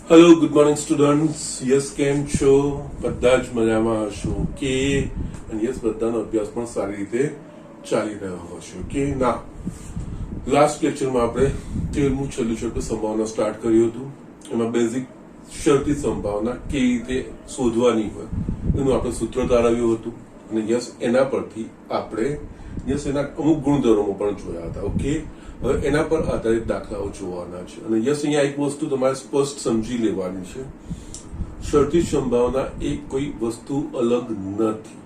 Hello, good morning students. Yes, કેમ છો? બધા જ મજામાં હશો કે? અને યસ, બધાનો અભ્યાસ પણ સારી રીતે ચાલી રહ્યો હશે કે ના? લાસ્ટ લેક્ચરમાં આપણે 13મું છેલ્લું ચેપ્ટર સંભાવના સ્ટાર્ટ કર્યું હતું. એમાં બેઝિક શરતી સંભાવના કેવી રીતે શોધવાની હોય એનું આપણે સૂત્ર તારવ્યું હતું. અને યસ, એના પરથી આપણે એના અમુક ગુણધર્મો પણ જોયા હતા. ઓકે, હવે એના પર આધારિત દાખલાઓ જોવાના છે. અને યસ, અહીંયા એક વસ્તુ તમારે સ્પષ્ટ સમજી લેવાની છે. શરતી સંભાવના એ કોઈ વસ્તુ અલગ નથી.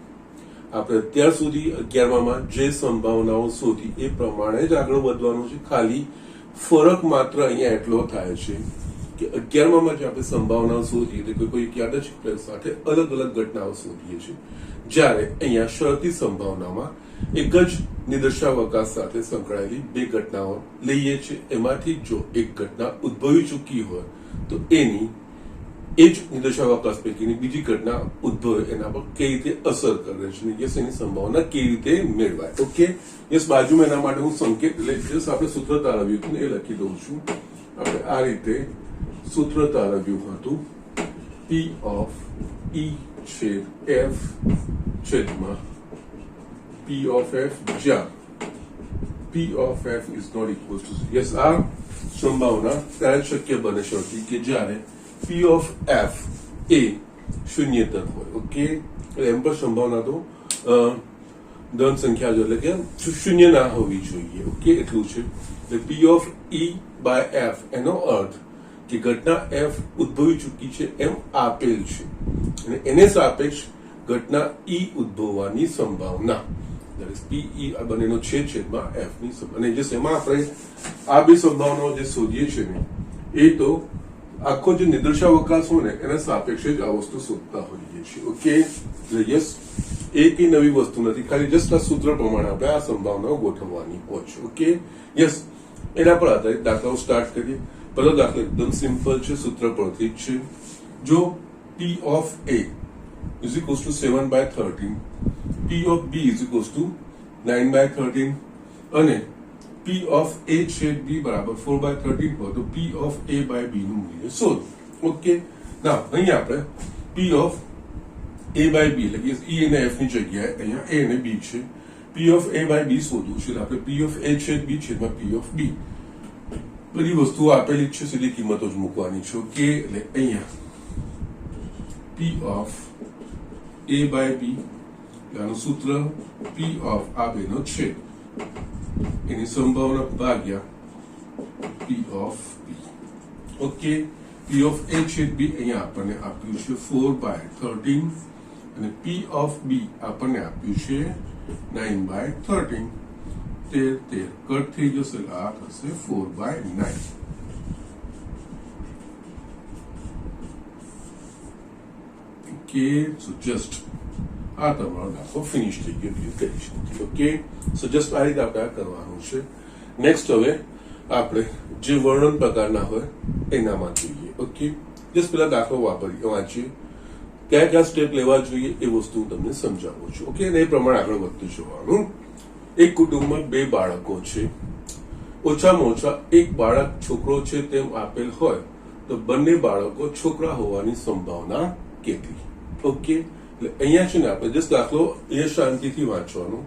આપણે અત્યાર સુધી 11માં જે સંભાવનાઓ શોધી એ પ્રમાણે જ આગળ વધવાનું છે. ખાલી ફરક માત્ર અહીંયા એટલો થાય છે કે 11માં જે આપણે સંભાવનાઓ શોધીએ એટલે કોઈ યાદચ્છિક સાથે અલગ અલગ ઘટનાઓ શોધીએ છીએ, જ્યારે અહીંયા શરતી સંભાવનામાં એક જ નિદર્શાવકાશ સાથે સંકળાયેલી બે ઘટનાઓ લઈએ છીએ. એમાંથી જો એક ઘટના ઉદ્ભવી ચૂકી હોય તો એની એ જ નિદર્શાવકાશ પૈકીની બીજી ઘટના ઉદ્ભવે એના પર કઈ રીતે અસર કરે છે, યસ, એની સંભાવના કેવી રીતે મેળવાય. ઓકે, યસ, બાજુમાં એના માટે હું સંકેત એટલે આપણે સૂત્ર તારવ્યું હતું એ લખી દઉં છું. આપણે આ રીતે સૂત્ર તારવ્યું હતું: P of E છેદ F છેદમાં P of F, જ્યાં P of F is not equal to 0. Yes, આ સંભાવના ત્યારે શક્ય બને શરતી કે જ્યારે P of F એ શૂન્યતર હોય. ઓકે, એમ પર સંભાવના તો ધન સંખ્યા જો એટલે કે શૂન્ય ના હોવી જોઈએ. ઓકે, એટલું છે. P of E by F એનો અર્થ કે ઘટના F ઉદ્ભવી ચૂકી છે એમ આપેલ છે અને એને સાપેક્ષ ઘટના E ઉદ્ભવવાની સંભાવના PE આ બંનેનો છેદમાં F ની અને જે એમાં આપણે આ બે સંભાવનાઓ જે શોધીએ છીએ ને એ તો આખો જે નિદર્શાવકાશ હોય ને એના સાપેક્ષે જ આ વસ્તુ શોધતા હોઈએ છીએ. ઓકે, એટલે યસ, એ કઈ નવી વસ્તુ નથી, ખાલી જસ્ટ આ સૂત્ર પ્રમાણે આપણે આ સંભાવનાઓ ગોઠવવાની હોય છે. ઓકે, યસ, એના પર આધારિત દાખલાઓ સ્ટાર્ટ કરીએ. પહેલો દાખલો એકદમ સિમ્પલ છે, સૂત્ર પરથી જ છે. જો P of A is equals to 7/13, P of B is equals to 9/13 અને P of A છેદ B બરાબર 4/13 હોય તો P of A by B નું મૂલ્ય શોધો. ઓકે, ના અહીંયા આપણે P of A by B એટલે કે E અને F ની જગ્યાએ અહીંયા A અને B છે. P of A by B શોધવું છે એટલે આપણે P of A છેદ B છેદમાં P of B બધી વસ્તુઓ આપેલી જ છે, સીધી કિંમતો જ મૂકવાની છે. ઓકે, એટલે અહીંયા P of A by B આનું સૂત્ર P of આ બેનો છેદ એની સંભાવના ભાગ્યા P of B. Okay, P of A છેદ B અહીંયા આપણને આપ્યું છે 4/13 અને P of B આપણને આપ્યું છે 9/13. 13 કટ થઈ જશે એટલે આ થશે 4/9. ઓકે, સો જસ્ટ આ તમારો દાખલો ફિનિશ થઈ ગયો, ક્લિયર કરી શકીએ. ઓકે, સો જસ્ટ આ રીતે આપણે આ કરવાનું છે. નેક્સ્ટ હવે આપણે જે વર્ણન પ્રકારના હોય એનામાં જોઈએ. ઓકે, જસ્ટ પેલા દાખલો વાંચીએ, કયા કયા સ્ટેપ લેવા જોઈએ એ વસ્તુ હું તમને સમજાવું છું. ઓકે, અને એ પ્રમાણે આગળ વધતું જવાનું. એક કુટુંબમાં બે બાળકો છે. ઓછામાં ઓછા એક બાળક છોકરો છે તેમ આપેલ હોય તો બંને બાળકો છોકરા હોવાની સંભાવના કેટલી? ઓકે, એટલે અહીંયા છે ને આપણે જસ્ટ દાખલો એ શાંતિથી વાંચવાનો,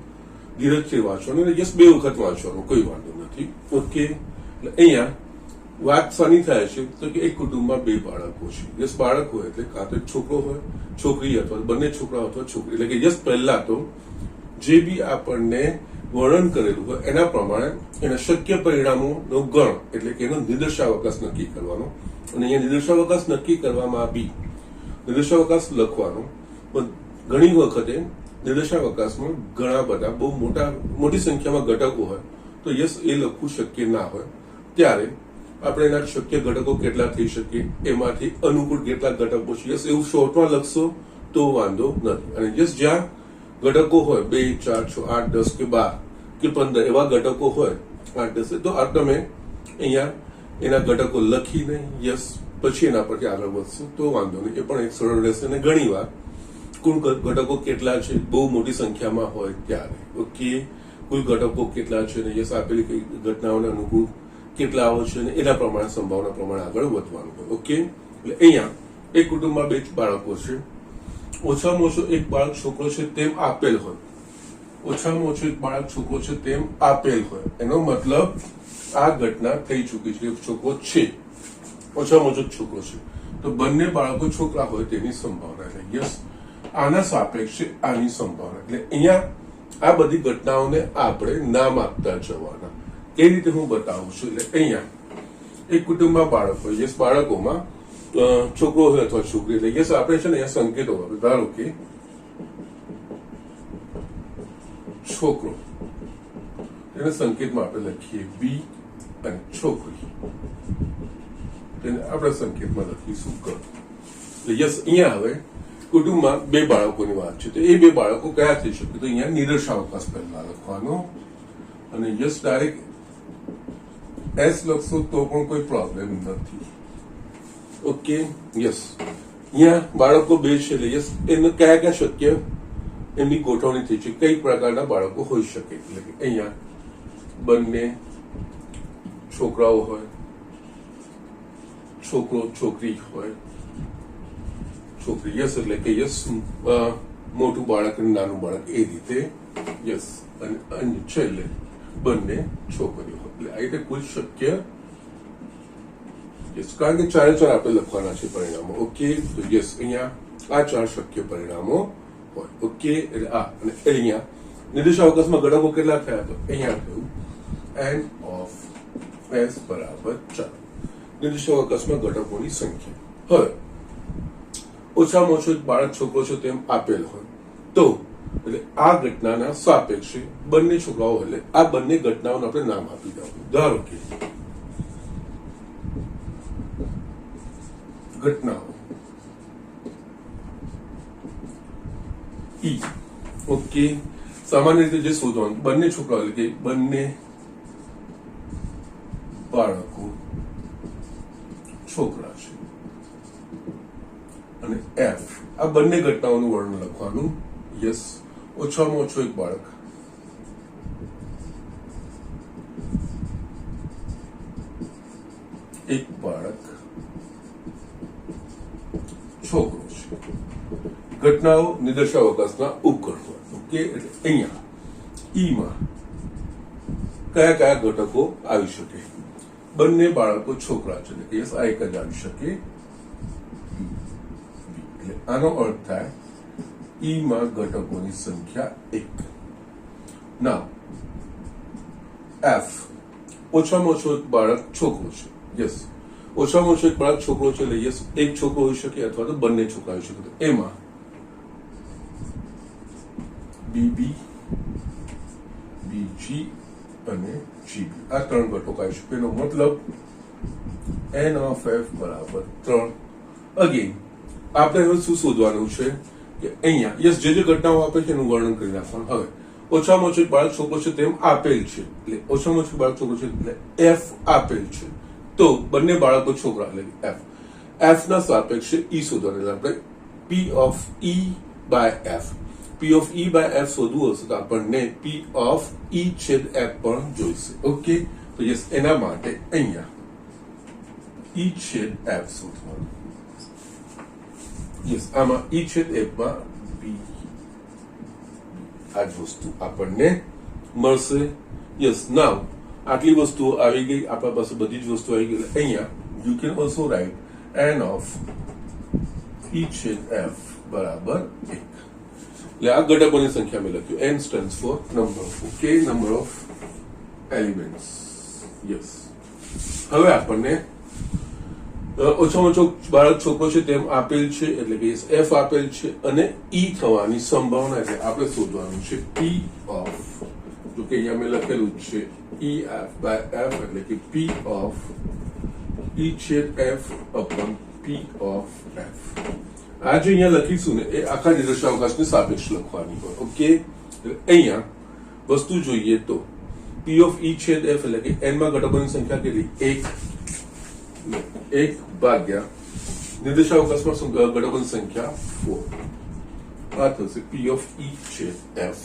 ધીરજથી વાંચવાનો અને જસ્ટ બે વખત વાંચવાનો, કોઈ વાંધો નથી. ઓકે, એટલે અહીંયા વાત શાની થાય છે તો કે એક કુટુંબમાં બે બાળકો છે. જસ્ટ બાળક હોય એટલે કાં તો છોકરો હોય, છોકરી અથવા બંને છોકરા અથવા છોકરી. એટલે કે જસ્ટ પહેલા તો જે બી આપણને વર્ણન કરેલું હોય એના પ્રમાણે એના શક્ય પરિણામોનો ગણ એટલે કે એનો નિદર્શાવકાશ નક્કી કરવાનો. અને અહીંયા નિદર્શાવકાશ નક્કી કરવામાં બી નિદર્શાવકાશ લખવાનો. ઘણી વખતે નિદર્શાવકાશમાં ઘણા બધા બહુ મોટી સંખ્યામાં ઘટકો હોય તો યસ, એ લખવું શક્ય ના હોય ત્યારે આપણે એના શક્ય ઘટકો કેટલા થઈ શકે એમાંથી અનુકૂળ કેટલા ઘટકો છે યસ એવું શોર્ટમાં લખશો તો વાંધો નથી. અને યસ, જ્યાં ઘટકો હોય 2, 4, 6, 8, 10 કે 12 કે 15 એવા ઘટકો હોય 8, 10 તો આ તમે અહીંયા એના ઘટકો લખીને યસ પછી એના પરથી આગળ વધશો તો વાંધો નહીં, એ પણ એક સરળ રહેશે. અને ઘણી વાર કુલ ઘટકો કેટલા છે બહુ મોટી સંખ્યામાં હોય ત્યારે ઓકે, કુલ ઘટકો કેટલા છે ને યસ આપેલી કઈ ઘટનાઓને અનુકૂળ કેટલા આવે છે અને એના પ્રમાણે સંભાવના પ્રમાણે આગળ વધવાનું હોય. ઓકે, એટલે અહીંયા એક કુટુંબમાં 2 બાળકો છે, ઓછામાં ઓછો એક બાળક છોકરો છે તેમ આપેલ હોય, ઓછામાં ઓછો એક બાળક છોકરો છે તેમ આપેલ હોય, એનો મતલબ આ ઘટના થઈ ચૂકી છે, છોકરો છે, ઓછામાં ઓછો છોકરો છે, તો બંને બાળકો છોકરા હોય તેની સંભાવના છે. યસ, આના સાપેક્ષે આની સંભાવના. એટલે અહીંયા આ બધી ઘટનાઓને આપણે નામ આપતા જવાના. એ રીતે હું બતાવું છું. એટલે અહીંયા એક કુટુંબમાં બાળકો, યસ, બાળકોમાં છોકરો હોય અથવા છોકરી, એટલે યસ આપણે છે ને અહીંયા સંકેતો આપે. ધારો કે છોકરો, તેને સંકેતમાં આપણે લખીએ બી, અને છોકરી તેને આપણે સંકેતમાં લખીશું ક. એટલે યસ, અહીંયા હવે કુટુંબમાં 2 બાળકોની વાત છે, તો એ 2 બાળકો કયા થઈ શકે? તો અહીંયા નિદર્શાવકાશ પહેલા લખવાનો, અને યસ ડાયરેક્ટ એસ લખશો તો પણ કોઈ પ્રોબ્લેમ નથી. ઓકે, યસ, અહીંયા બાળકો 2 છે, એટલે યસ એને કયા કયા શક્ય એમની ગોઠવણી થઈ છે, કઈ પ્રકારના બાળકો હોઈ શકે? એટલે કે અહીંયા બંને છોકરાઓ હોય, છોકરો છોકરી હોય, છોકરી, યસ, એટલે કે યસ મોટું બાળક અને નાનું બાળક, એ રીતે, યસ, અને અન્ય છેલ્લે બંને છોકરીઓ હોય. એટલે આ રીતે કુલ શક્ય, યસ, કારણ કે 4 આપણે લખવાના છે પરિણામો. ઓકે, તો યસ અહીંયા આ 4 શક્ય પરિણામો હોય. ઓકે, એટલે આ, અને અહીંયા નિર્દેશાવકાશમાં ઘટકો કેટલા થયા? તો અહીંયા થયું n of s બરાબર 4. નિર્દેશાવકાશમાં ઘટકોની સંખ્યા. હવે ઓછામાં ઓછો એક બાળક છોકરો છે તેમ આપેલ હોય, તો એટલે આ ઘટનાના સાપેક્ષે બંને છોકરાઓ, એટલે આ બંને ઘટનાઓને આપણે નામ આપી દઉં. ધારો કે ઘટનાઓ ઈ. ઓકે, સામાન્ય રીતે જે શોધવાનું, બંને છોકરાઓ એટલે કે બંને બાળકો છોકરા છે, અને એફ, આ બંને ઘટનાઓનું વર્ણન લખવાનું. યસ, ઓછામાં ઓછો એક બાળક છોકરો છે. ઘટનાઓ નિદર્શાવકાશના ઉપકરણો. ઓકે, એટલે અહીંયા ઈમાં કયા કયા ઘટકો આવી શકે? બંને બાળકો છોકરા છે, એટલે યસ આ એક જ આવી શકે. એટલે આનો અર્થ થાય ઈમાં ઘટકોની સંખ્યા 1. ના, એફ, ઓછામાં ઓછો એક બાળક છોકરો છે. યસ, ઓછામાં ઓછો એક બાળક છોકરો છે, એટલે યસ એક છોકરો હોઈ શકે અથવા તો બંને છોકરા હોઈ શકે. તો એમાં બીબી, બીજી અને જીબી, આ 3 ઘટકો આવી શકે. એનો મતલબ n of f બરાબર 3. અગેન આપણે હવે શું શોધવાનું છે કે અહીંયા યસ જે જે ઘટનાઓ આપે છે એનું વર્ણન કરી નાખવાનું. હવે ઓછામાં ઓછો એક બાળક છોકરો છે તેમ આપેલ છે, એટલે ઓછામાં ઓછું બાળક છોકરો છે એટલે એફ આપેલ છે, તો બંને બાળકો છોકરા એટલે એફ. એફ ના સાપેક્ષે ઈ શોધવાનું, આપણે P of E by F. P of E by F શોધવું હશે તો આપણને પી ઓફ ઈ છેદ એફ પણ જોઈશે. ઓકે, તો યસ એના માટે અહીંયા ઈ છેદ એફ શોધવાનું. યસ, આમાં ઈ છેદ એફમાં બી, આ જ વસ્તુ આપણને મળશે. યસ, નાવ આટલી વસ્તુઓ આવી ગઈ, આપણા પાસે બધી જ વસ્તુ આવી ગઈ. એટલે અહીંયા you can also write n of E છેદ એફ બરાબર 1. એટલે આ ઘટકોની સંખ્યા મેં લખ્યું. n stands for number. Okay, number of elements. Yes, હવે આપણને ઓછામાં ઓછો બાળક છોકરો છે તેમ આપેલ છે, એટલે કે એફ આપેલ છે, અને ઈ થવાની સંભાવના એટલે આપણે શોધવાનું છે પી ઓફ, જો કે અહીંયા મેં લખેલું છે ઈ એફ બાય એફ, એટલે કે પી ઓફ ઈ છેદ F upon P of F. આ જે અહીંયા લખીશું ને એ આખા નિદર્શાવકાશની સાપેક્ષ લખવાની હોય. ઓકે, અહીંયા વસ્તુ જોઈએ તો પી ઓફ ઈ છેદ એફ એટલે કે n માં ઘટકોની સંખ્યા કેટલી? 1 ભાગ્યા નિર્દેશાવકાશમાં ઘટકોની સંખ્યા 4. આ થશે પી ઓફ ઈ છેદ એફ.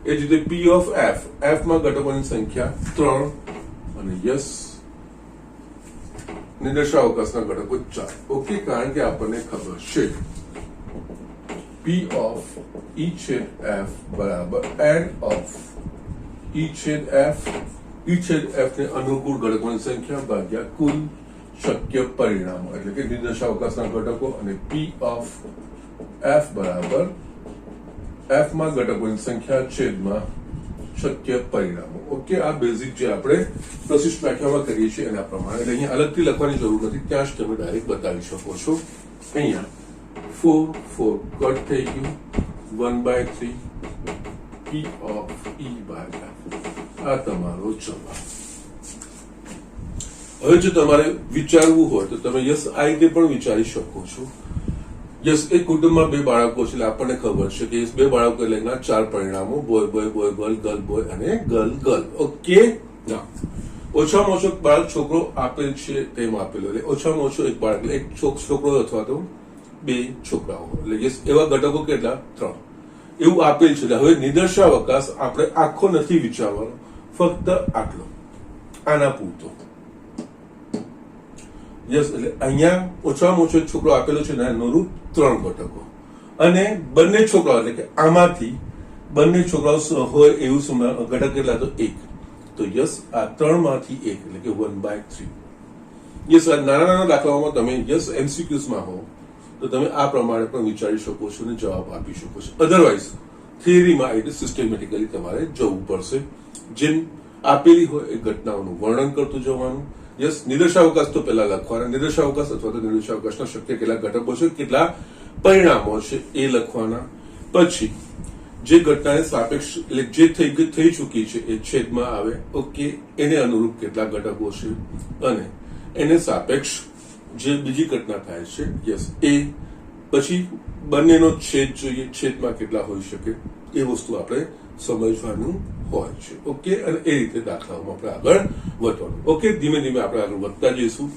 એ જ રીતે પી ઓફ એફ, એફ માં ઘટકોની સંખ્યા 3, અને યસ નિર્દેશાવકાશના ઘટકો 4. ઓકે, કારણ કે આપણને ખબર છે P of E છેદ F બરાબર n of E છેદ F ને અનુકૂળ ઘટકોની સંખ્યા ભાગ્યા કુલ શક્ય પરિણામો, એટલે કે નિર્દેશાવકાશના ઘટકો, અને P of F બરાબર F માં ઘટકોની સંખ્યા છેદમાં શક્ય પરિણામો. ઓકે, આ બેઝિક જે આપણે પ્રશિષ્ટ વ્યાખ્યામાં કરીએ છીએ એના પ્રમાણે, એટલે અહીંયા અલગથી લખવાની જરૂર નથી, ત્યાં જ તમે ડાયરેક્ટ બતાવી શકો છો. અહીંયા 4 કટ થઈ ગયું, 1/3 P of E ભાગ્યા આ તમારો જવાબ. હવે જો તમારે વિચારવું હોય તો તમે યસ આ રીતે પણ વિચારી શકો છો. યસ, એક કુટુંબમાં 2 બાળકો છે, એટલે આપણને ખબર છે કે 2 બાળકો એટલે 4 પરિણામો, boy boy girl girl boy અને ગર્લ ગર્લ. ઓકે, ના ઓછામાં ઓછો બાળક છોકરો આપેલ છે તેમ આપેલો, એટલે ઓછામાં ઓછો એક બાળક, એક છોકરો અથવા તો 2 છોકરાઓ, એટલે યસ એવા ઘટકો કેટલા? 3 એવું આપેલ છે. હવે નિદર્શાવકાશ આપણે આખો નથી વિચારવાનો, ફક્ત આટલો, આના પૂરતો. યસ, એટલે અહીંયા ઓછામાં ઓછો એક છોકરો આપેલો છે ને અનુરૂપ 3 ઘટકો, અને બંને છોકરાઓ એટલે કે આમાંથી બંને છોકરાઓ હોય એવું ઘટક કેટલા? તો 1. તો યસ આ 3 માંથી 1 એટલે કે 1/3. યસ, આ નાના દાખલાઓમાં તમે યસ MCQs હો તો તમે આ પ્રમાણે પણ વિચારી શકો છો અને જવાબ આપી શકો છો. અધરવાઇઝ થિયરીમાં એટલે સિસ્ટમેટિકલી તમારે જવું પડશે. જેમ આપેલી હોય એ ઘટનાઓનું વર્ણન કરતું જવાનું. યસ, નિર્દેશાવકાશ તો પહેલા લખવાના, નિર્દેશાવકાશ અથવા તો નિર્દેશાવકાશના શક્ય કેટલા ઘટકો છે, કેટલા પરિણામો છે એ લખવાના. પછી જે ઘટનાને સાપેક્ષ એટલે જે થઈ ચૂકી છે એ છેદમાં આવે. ઓકે, એને અનુરૂપ કેટલા ઘટકો છે, અને એને સાપેક્ષ જે બીજી ઘટના થાય છે યસ એ, પછી બંનેનો છેદ જોઈએ, છેદમાં કેટલા હોઈ શકે એ વસ્તુ આપણે સમજવાનું હોય છે. ઓકે, અને એ રીતે દાખલાઓમાં આપણે આગળ વધવાનું. ઓકે, ધીમે ધીમે આપણે આગળ વધતા જઈશું,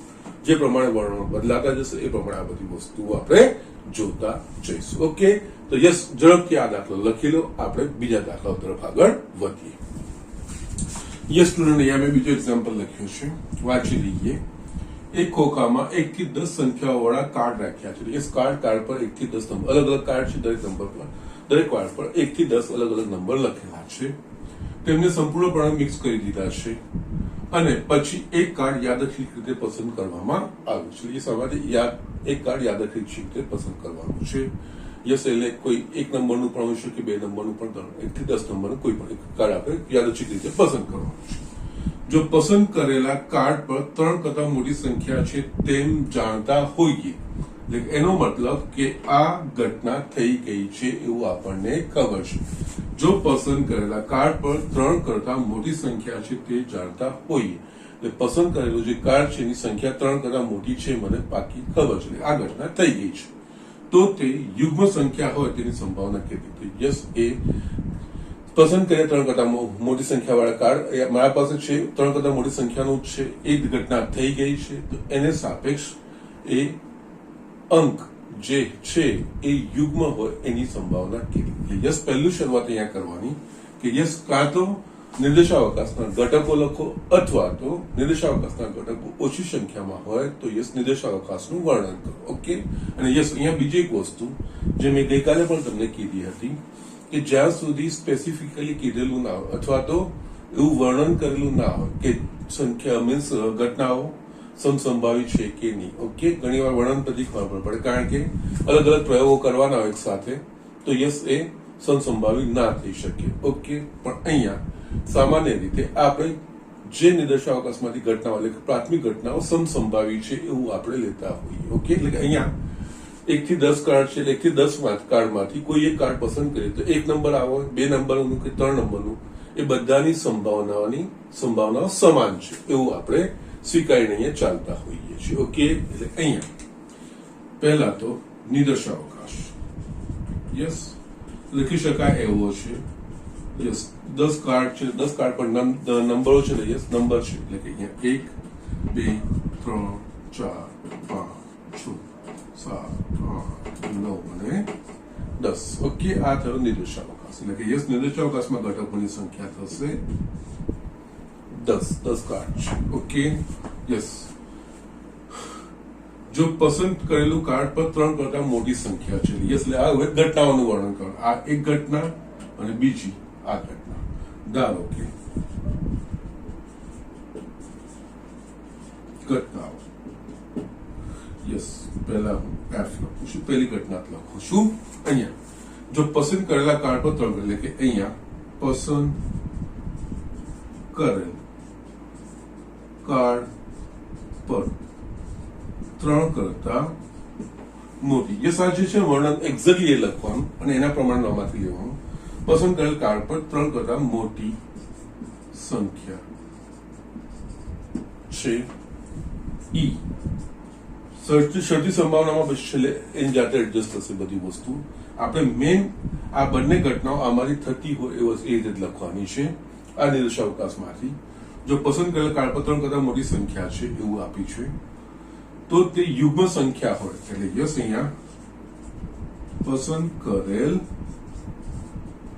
જે પ્રમાણે વર્ણનો બદલાતા જશે એ પ્રમાણે આ બધી વસ્તુઓ આપણે જોતા જઈશું. ઓકે, તો યસ ઝડપથી આ દાખલો લખી લો, આપણે બીજા દાખલાઓ તરફ આગળ વધીએ. યસ સ્ટુડન્ટ, અહીંયા મેં બીજો એક્ઝામ્પલ લખ્યો છે, વાંચી લઈએ. એક ખોખામાં 1 થી 10 સંખ્યાઓ વાળા કાર્ડ રાખ્યા છે. યસ, કાર્ડ પર 1 થી 10 નંબર, અલગ અલગ કાર્ડ છે, દરેક નંબર પર, દરેક કાર્ડ પર 1 થી 10 અલગ અલગ નંબર લખેલા છે. તેમને સંપૂર્ણપણે મિક્સ કરી દીધા છે, અને પછી એક કાર્ડ યાદચ્છિક રીતે પસંદ કરવામાં આવ્યું છે. એ સવારે એક કાર્ડ યાદચ્છિક રીતે પસંદ કરવાનું છે. યસ, એટલે કોઈ 1 નંબરનું પણ હોઈ શકે, 2 નંબરનું પણ, 1 થી 10 નંબરનું કોઈ પણ એક કાર્ડ આપણે યાદચ્છિક રીતે પસંદ કરવાનું છે. જો પસંદ કરેલા કાર્ડ પર 3 કરતા મોટી સંખ્યા છે તેમ જાણતા હોઈએ, એટલે એનો મતલબ કે આ ઘટના થઈ ગઈ છે એવું આપણને ખબર છે. જો પસંદ કરેલા કાર્ડ પર 3 કરતા મોટી સંખ્યા છે તે જાણતા હોઈએ, એટલે પસંદ કરેલું જે કાર્ડ છે એની સંખ્યા 3 કરતા મોટી છે મને પાકી ખબર છે, આ ઘટના થઈ ગઈ છે, તો તે યુગ્મ સંખ્યા હોય તેની સંભાવના કેટલી? યસ, એ પસંદ કરીએ 3 કરતા મોટી સંખ્યા વાળા કાર્ડ મારા પાસે છે, 3 કરતા મોટી સંખ્યાનું છે, એ ઘટના થઈ ગઈ છે, તો એને સાપેક્ષ એ અંક જે છે એ યુગ્મ હોય એની સંભાવના કેટલી? યસ, પહેલું શરૂઆત અહીંયા કરવાની કે યસ કાં તો નિર્દેશાવકાશના ઘટકો લખો, અથવા તો નિર્દેશાવકાશના ઘટકો ઓછી સંખ્યામાં હોય તો યસ નિર્દેશાવકાશનું વર્ણન કરો. ઓકે, અને યસ અહીંયા બીજી એક વસ્તુ જે મેં ગઈકાલે પણ તમને કીધી હતી કે જ્યાં સુધી સ્પેસિફિકલી કીધેલું ના હોય અથવા તો એવું વર્ણન કરેલું ના હોય કે સંખ્યા મીન્સ ઘટનાઓ સમસંભાવી છે કે નહીં. ઓકે, ઘણી વાર વર્ણન પછી ખબર પડે, કારણ કે અલગ અલગ પ્રયોગો કરવાના હોય એક સાથે, તો યસ એ સમસંભાવી ના થઈ શકે. ઓકે, પણ અહીંયા સામાન્ય રીતે આપણે જે નિર્દેશાવકાશમાંથી ઘટનાઓ એટલે પ્રાથમિક ઘટનાઓ સમસંભાવી છે એવું આપણે લેતા હોઈએ. ઓકે, એટલે કે અહીંયા 1 થી 10 કાર્ડ છે, 1 થી 10 કાર્ડમાંથી કોઈ એક કાર્ડ પસંદ કરીએ તો 1 નંબર આવો, 2 નંબરનું કે 3 નંબરનું, એ બધાની સંભાવનાઓ સમાન છે એવું આપણે સ્વીકારીને અહીંયા ચાલતા હોઈએ છીએ. ઓકે, એટલે અહીંયા પહેલા તો નિર્દેશાવકાશ યસ લખી શકાય એવો છે. યસ, 10 કાર્ડ છે, 10 કાર્ડ પર નંબરો છે, યસ નંબર છે, એટલે કે અહીંયા 1 2 3 4 5 6 7 8 9 અને 10. ઓકે, આ થયો નિર્દેશાવકાશ, એટલે કે યસ નિર્દેશાવકાશમાં ઘટકોની સંખ્યા થશે 10 કાર્ડ છે. ઓકે, યસ જો પસંદ કરેલું કાર્ડ પર 3 કરતા મોટી સંખ્યા છે યસ એટલે આ હવે ઘટનાઓનું વર્ણન કરો આ એક ઘટના અને બીજી આ ઘટના ધારો કે ઘટનાઓ યસ પહેલા હું એફ લખું છું પહેલી ઘટના લખું છું અહીંયા જો પસંદ કરેલા કાર્ડ પર 3 એટલે કે અહીંયા પસંદ કરેલ કાર્ડ પર 3 કરતા મોટી યસ આ જે છે વર્ણન એક્ઝેક્ટલી એ લખવાનું અને એના પ્રમાણે આમાંથી લેવાનું પસંદ કરેલ કાર્ડ પર 3 કરતા મોટી સંખ્યા છે ઈ શરતી સંભાવનામાં પછી છેલ્લે એની જાતે એડજસ્ટ થશે બધી વસ્તુ આપણે મેન આ બંને ઘટનાઓ અમારી થતી હોય એ રીતે જ લખવાની છે આ નિર્દેશાવકાશમાંથી જો પસંદ કરેલ કાર્ડ પર 3 કરતા મોટી સંખ્યા છે એવું આપ્યું છે તો તે યુગ્મ સંખ્યા હોય એટલે યસ અહીંયા પસંદ કરેલ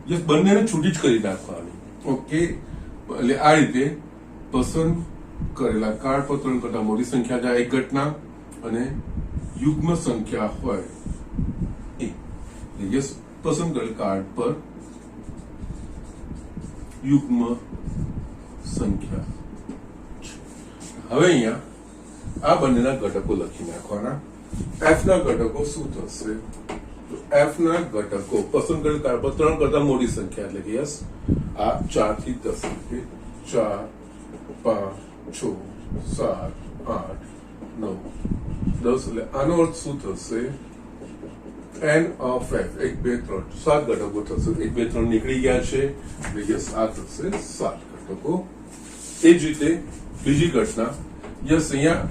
યસ બંનેને છૂટી જ કરી નાખવાની ઓકે એટલે આ રીતે પસંદ કરેલા કાર્ડ પર 3 કરતા મોટી સંખ્યા જાય એક ઘટના અને યુગ્મ સંખ્યા હોય એ યસ પસંદ કરેલ કાર્ડ પર યુગ્મ સંખ્યા હવે અહીંયા આ બંનેના ઘટકો લખી નાખવાના એફ ના ઘટકો શું થશે તો એફ ના ઘટકો પસંદ કરેલ કાર્ડ પર 3 કરતા મોટી સંખ્યા એટલે કે યસ આ 4 થી 10 કે 4 5 6 7 8 9 10 એટલે આનો અર્થ શું થશે n of f 1 2 3 7 ઘટકો થશે 1 2 3 નીકળી ગયા છે એટલે યસ આ થશે 7 ઘટકો એ જ રીતે બીજી ઘટના યસ અહીંયા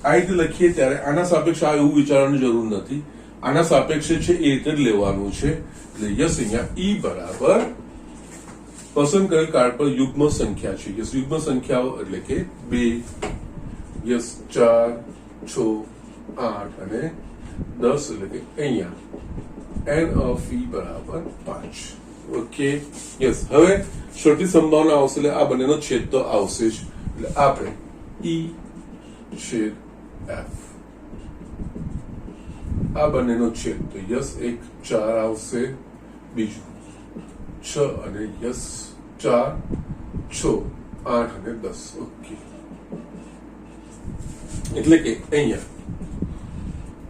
આ રીતે લખીએ ત્યારે આના સાપેક્ષે આ એવું વિચારવાની જરૂર નથી આના સાપેક્ષે છે એ રીતે જ લેવાનું છે એટલે યસ અહીંયા ઈ બરાબર પસંદ કરેલ કાર્ડ પર યુગ્મ સંખ્યા છે યસ યુગ્મ સંખ્યાઓ એટલે કે 2 યસ 4 6 8 અને 10 એટલે કે અહીંયા n of e બરાબર 5 ઓકે યસ હવે શરતી સંભાવના આવશે એટલે આ બંનેનો છેદ તો આવશે જ એટલે આપણે e છેદ f આ બંનેનો છેદ તો યસ એક 4 આવશે બીજું 6 અને યસ 4 6 8 અને 10 ઓકે એટલે કે અહીંયા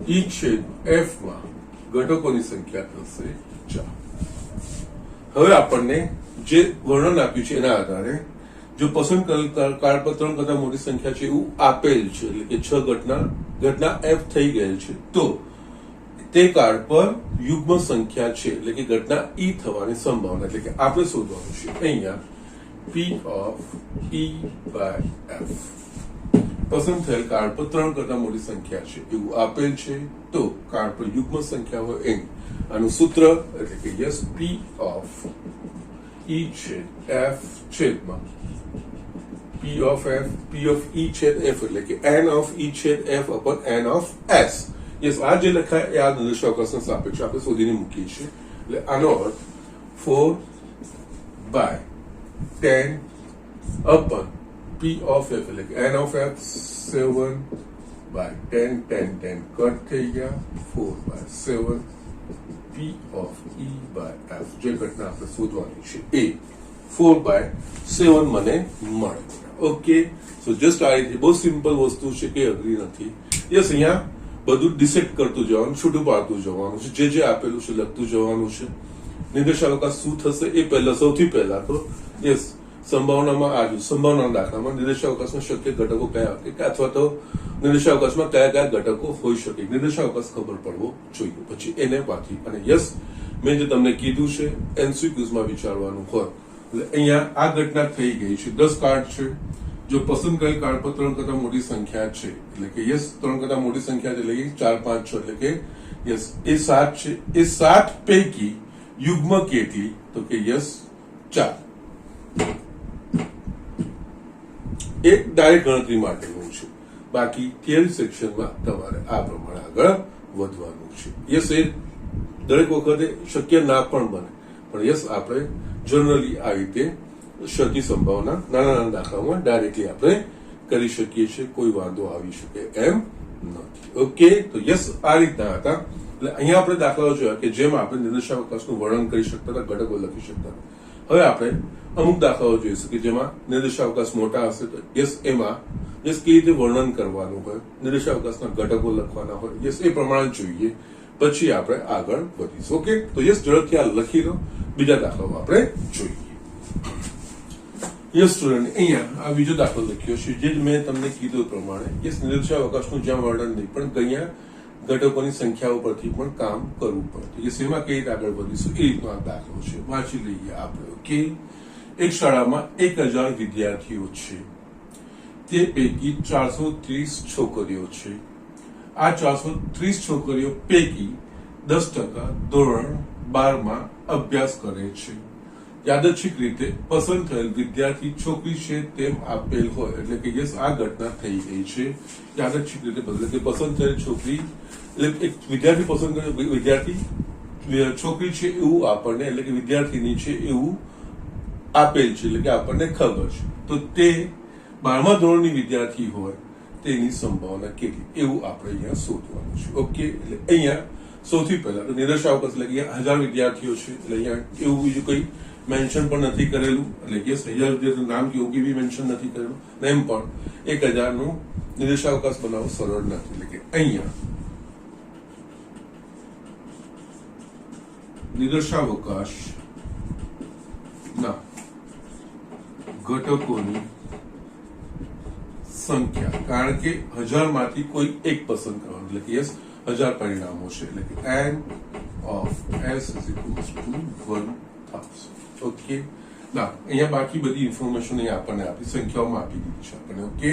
ઈ છેદ f માં ઘટકોની સંખ્યા થશે 4 હવે આપણને જે વર્ણન આપ્યું છે એના આધારે જો પસંદ કરેલ કાર્ડ પર 3 કરતા મોટી સંખ્યા છે એવું આપેલ છે એટલે કે 6 ઘટના f થઈ ગયેલ છે તો તે કાર્ડ પર યુગ્મ સંખ્યા છે એટલે કે ઘટના ઈ થવાની સંભાવના એટલે કે આપણે શોધવાનું છે અહીંયા p of e by f પસંદ થયેલ કાર્ડ પર 3 કરતા મોટી સંખ્યા છે એવું આપેલ છે તો કાર્ડ પર યુગ્મ સંખ્યા હોય n આનું સૂત્ર એટલે કે યસ p of e છેદ f છેદમાં p of e છેદ f એટલે કે n of e છેદ f upon n of s yes આ જે લખાય એ આ નિર્દેશાવકાશના સાપેક્ષે આપણે શોધીને મૂકીએ છીએ એટલે આનો અર્થ 4 by 10 upon p of f એટલે કે n of f 7 by 10 10 10 cut થઈ ગયા 4 by 7 p of e by f જે ઘટના આપણે શોધવાની છે એ 4 by 7 મને મળે ઓકે સો જસ્ટ આ રીતે બહુ સિમ્પલ વસ્તુ છે કે અઘરી નથી યસ અહીંયા બધું ડિસેક્ટ કરતું જવાનું છૂટું પાડતું જવાનું છે જે આપેલું છે લખતું જવાનું છે નિર્દેશાવકાશ શું થશે એ પહેલા સૌથી પહેલા તો યસ સંભાવનામાં આજુ સંભાવના દાખલામાં નિર્દેશાવકાશમાં શક્ય ઘટકો કયા કે અથવા તો નિર્દેશાવકાશમાં કયા કયા ઘટકો હોઈ શકે નિર્દેશાવકાશ ખબર પડવો જોઈએ પછી એને પાછી અને યસ મેં જે તમને કીધું છે એમસીક્યુઝમાં વિચારવાનું હોય એટલે અહીંયા આ ઘટના થઈ ગઈ છે 10 કાર્ડ છે જો પસંદ કરેલ કાર્ડ પર 3 કરતા મોટી સંખ્યા છે એટલે કે યસ 3 કરતા મોટી સંખ્યા એટલે કે 4 5 6 એટલે કે યસ એ 7 છે એ 7 પૈકી યુગ્મ કેટલી તો કે યસ 4 એક ડાયરેક્ટ ગણતરી માટેનું છે બાકી થિયરી સેક્શનમાં તમારે આ પ્રમાણે આગળ વધવાનું છે યસ એ દરેક વખતે શક્ય ના પણ બને પણ યસ આપણે જનરલી આ રીતે શરતી સંભાવના નાના નાના દાખલાઓમાં ડાયરેક્ટલી આપણે કરી શકીએ છીએ કોઈ વાંધો આવી શકે એમ નથી. ઓકે, તો યસ આ રીતના હતા. એટલે અહીંયા આપણે દાખલાઓ જોયા કે જેમાં આપણે નિર્દેશાવકાશનું વર્ણન કરી શકતા હતા, ઘટકો લખી શકતા હતા. હવે આપણે અમુક દાખલાઓ જોઈશું કે જેમાં નિર્દેશાવકાશ મોટા હશે તો યસ એમાં યસ કેવી રીતે વર્ણન કરવાનું હોય, નિર્દેશાવકાશના ઘટકો લખવાના હોય, યસ એ પ્રમાણે જોઈએ, પછી આપણે આગળ વધીશું. ઓકે, તો યસ ઝડપથી આ લખી લો, બીજા દાખલાઓ આપણે જોઈએ. યસ સ્ટુડન્ટ, અહીંયા આ બીજો દાખલો લખ્યો છે જે મેં તમને કીધું પ્રમાણે યસ નિર્દેશાવકાશનું જ્યાં વર્ણન નહીં પણ અહીંયા ઘટકોની સંખ્યાઓ પરથી પણ કામ કરવું પડે. યસ એમાં કઈ રીતે આગળ વધીશું એ રીતનો આ દાખલો છે, વાંચી લઈએ આપણે. ઓકે, એક શાળામાં 1000 વિદ્યાર્થીઓ છે, તે પૈકી 430 છોકરીઓ છે. આ 430 છોકરીઓ પૈકી 10% ધોરણ 12 માં અભ્યાસ કરે છે. યાદચ્છિક રીતે પસંદ થયેલ વિદ્યાર્થી છોકરી છે તેમ આપેલ હોય, એટલે કે યસ આ ઘટના થઈ ગઈ છે. યાદચ્છિક રીતે પસંદ થયેલ છોકરી એટલે એક વિદ્યાર્થી પસંદ કરે, વિદ્યાર્થી છોકરી છે એવું આપણને, એટલે કે વિદ્યાર્થીની છે એવું આપેલ છે, એટલે કે આપણને ખબર છે. તો તે 12મા ધોરણની વિદ્યાર્થી હોય તેની સંભાવના કેટલી, એવું આપણે અહીંયા શોધવાનું છે. ઓકે, એટલે અહીંયા સૌથી પહેલા તો નિર્દેશાવકાશ એટલે કે 1000 વિદ્યાર્થીઓ છે, એટલે અહીંયા એવું બીજું કઈ મેન્શન પણ નથી કરેલું, એટલે કે 1000 વિદ્યાર્થીનું નામ કે એવું બી મેન્શન નથી કરેલું, ને એમ પણ 1000 નું નિર્દેશાવકાશ બનાવવું સરળ નથી. એટલે કે અહીંયા નિર્દેશાવકાશ ના ઘટકોની સંખ્યા, કારણ કે 1000 માંથી કોઈ એક પસંદ કરવાનું, એટલે કે યસ 1000 પરિણામો છે, એટલે કે n of s is equals to 1000. Okay, ના અહીંયા બાકી બધી ઇન્ફોર્મેશન અહીંયા આપણને આપી, સંખ્યાઓમાં આપી દીધી છે આપણને. ઓકે,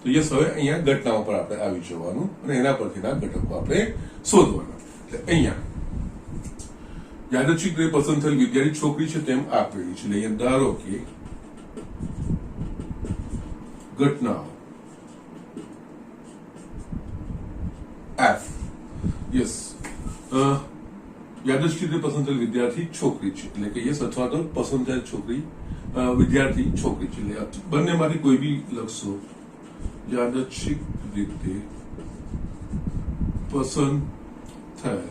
તો યસ હવે અહીંયા ઘટનાઓ પર આપણે આવી જવાનું અને એના પરથીના ઘટકો આપણે શોધવાના. એટલે અહીંયા યાદચ્છિક રીતે પસંદ થયેલ વિદ્યાર્થી છોકરી છે તેમ આપેલી છે. એટલે અહીંયા ધારો કે ઘટનાઓ F, યસ યાદચ્છિક રીતે પસંદ થયેલ વિદ્યાર્થી છોકરી છે, એટલે કે યસ અથવા તો પસંદ થયેલ છોકરી વિદ્યાર્થી છોકરી છે. એટલે બંનેમાંથી કોઈ બી લખશો. યાદચ્છિક રીતે પસંદ થયેલ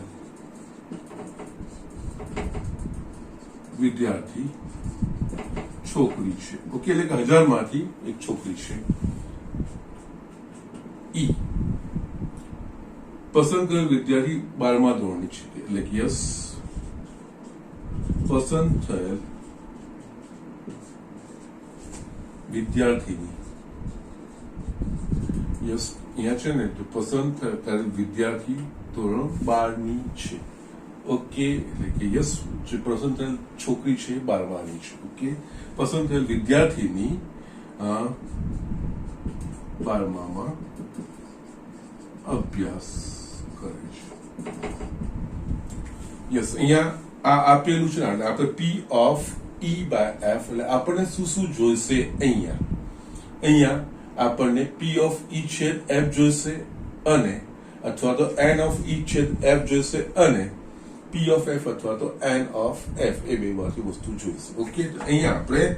વિદ્યાર્થી છોકરી છે. ઓકે, એટલે કે 1000 માંથી એક છોકરી છે. ઈ પસંદ કરેલ વિદ્યાર્થી 12મા ધોરણની છે, એટલે કે યસ પસંદ થયેલ વિદ્યાર્થીની, યસ અહીંયા છે ને પસંદ થયેલ વિદ્યાર્થી ધોરણ 12ની છે. ઓકે, એટલે કે યસ જે પસંદ થયેલ છોકરી છે 12માની છે. ઓકે, પસંદ થયેલ વિદ્યાર્થીની 12મામાં અભ્યાસ કરે છે. યસ અહીંયા આ આપેલું છે ને આપણે P of E by F, એટલે આપણને શું શું જોઈશે અહીંયા આપણને P of E છેદ F જોઈશે અને અથવા તો N of E છેદ F જોઈશે અને P of F અથવા તો N of F એ બેમાંથી વસ્તુ જોઈશે. ઓકે, તો અહીંયા આપણે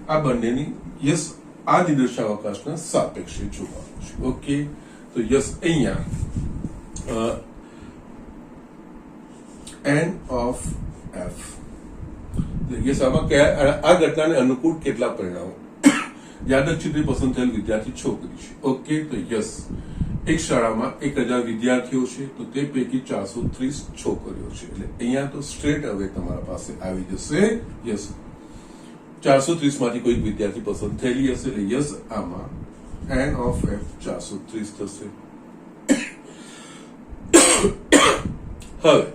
આ બંનેની યસ આ નિર્દેશાવકાશના સાપેક્ષે જોવાનું છે. ઓકે, તો યસ અહીંયા N of F, યસ આમાં આ ઘટનાને અનુકૂળ કેટલા પરિણામો. યાદચ્છિક રીતે પસંદ થયેલ વિદ્યાર્થી છોકરી છે. ઓકે, તો યસ એક શાળામાં 1000 વિદ્યાર્થીઓ છે, તો તે પૈકી 430 છોકરીઓ છે. એટલે અહીંયા તો સ્ટ્રેટ હવે તમારા પાસે આવી જશે યસ 430 માંથી કોઈ વિદ્યાર્થી પસંદ થયેલી હશે, એટલે યસ આમાં N of F 430 થશે. હવે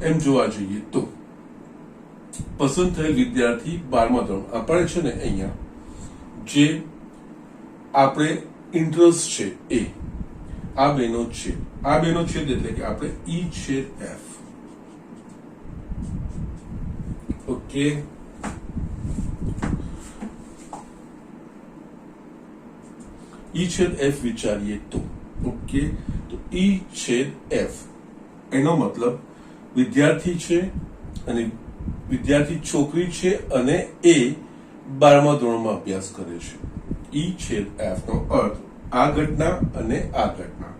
એમ જોવા જઈએ તો પસંદ થયેલ વિદ્યાર્થી 12મા ધોરણ આપણે છે ને અહીંયા જે આપણે ઇન્ટરેસ્ટ છે એ આ બેનો છેદ એટલે કે આપણે E છેદ F. ઓકે, E છેદ F વિચારીએ તો ઓકે, તો E છેદ F એનો મતલબ વિદ્યાર્થી છે અને વિદ્યાર્થી છોકરી છે અને એ 12મા ધોરણમાં અભ્યાસ કરે છે. E છેદ F નો અર્થ આ ઘટના અને આ ઘટના.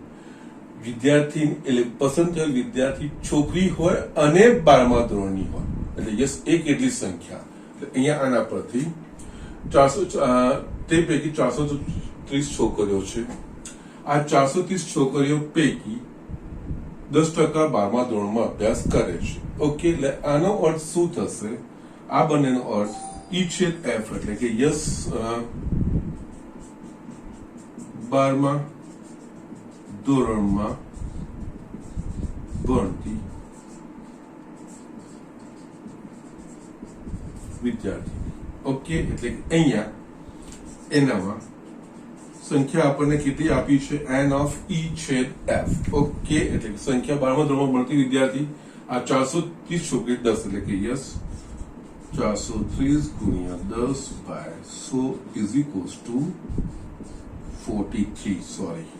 વિદ્યાર્થી એટલે પસંદ થયેલ વિદ્યાર્થી છોકરી હોય અને 12મા ધોરણની હોય, એટલે યસ એક એટલી સંખ્યા. એટલે અહીંયા આના પરથી 400 તે પૈકી 430 છોકરીઓ છે. આ 430 છોકરીઓ પૈકી 10% 12મા ધોરણમાં અભ્યાસ કરે છે. ઓકે, એટલે આનો અર્થ શું થશે? આ બંનેનો અર્થ ઈ છેદ એફ, એટલે કે યસ 12મા ધોરણમાં ભણતી વિદ્યાર્થી. ઓકે, એટલે અહીંયા એનામાં સંખ્યા આપણને કેટલી આપી છે? n ઓફ e છેદ f. ઓકે, એટલે સંખ્યા 12મા ધોરણમાં ભણતી વિદ્યાર્થી આ 430 છોકરી 10, એટલે કે યસ 430 ગુણ્યા 10/100 ઇઝ ઇક્વલ્સ ટુ 43. સોરી,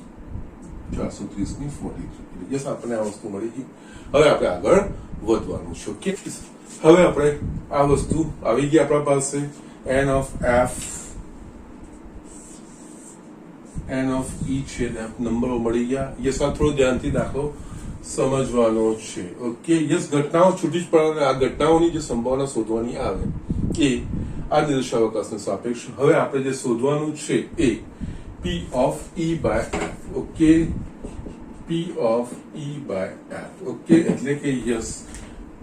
430 ની 43. યસ, આપણને આ વસ્તુ મળી ગઈ. હવે આપણે આગળ વધવાનું છે. ઓકે, હવે આપણે આ વસ્તુ આવી ગઈ આપણા પાસે. n ઓફ e છેદ f નંબરો મળી ગયા. યસ, આ થોડું ધ્યાનથી દાખલો સમજવાનો છે. ઓકે, યસ, ઘટનાઓ છૂટી જ પડે. આ ઘટનાઓની જે સંભાવના શોધવાની આવે એ આ નિર્દેશાવકાશને સાપેક્ષ. હવે આપણે જે શોધવાનું છે એ p of e by f. Okay, p of e by f. Okay, એટલે કે યસ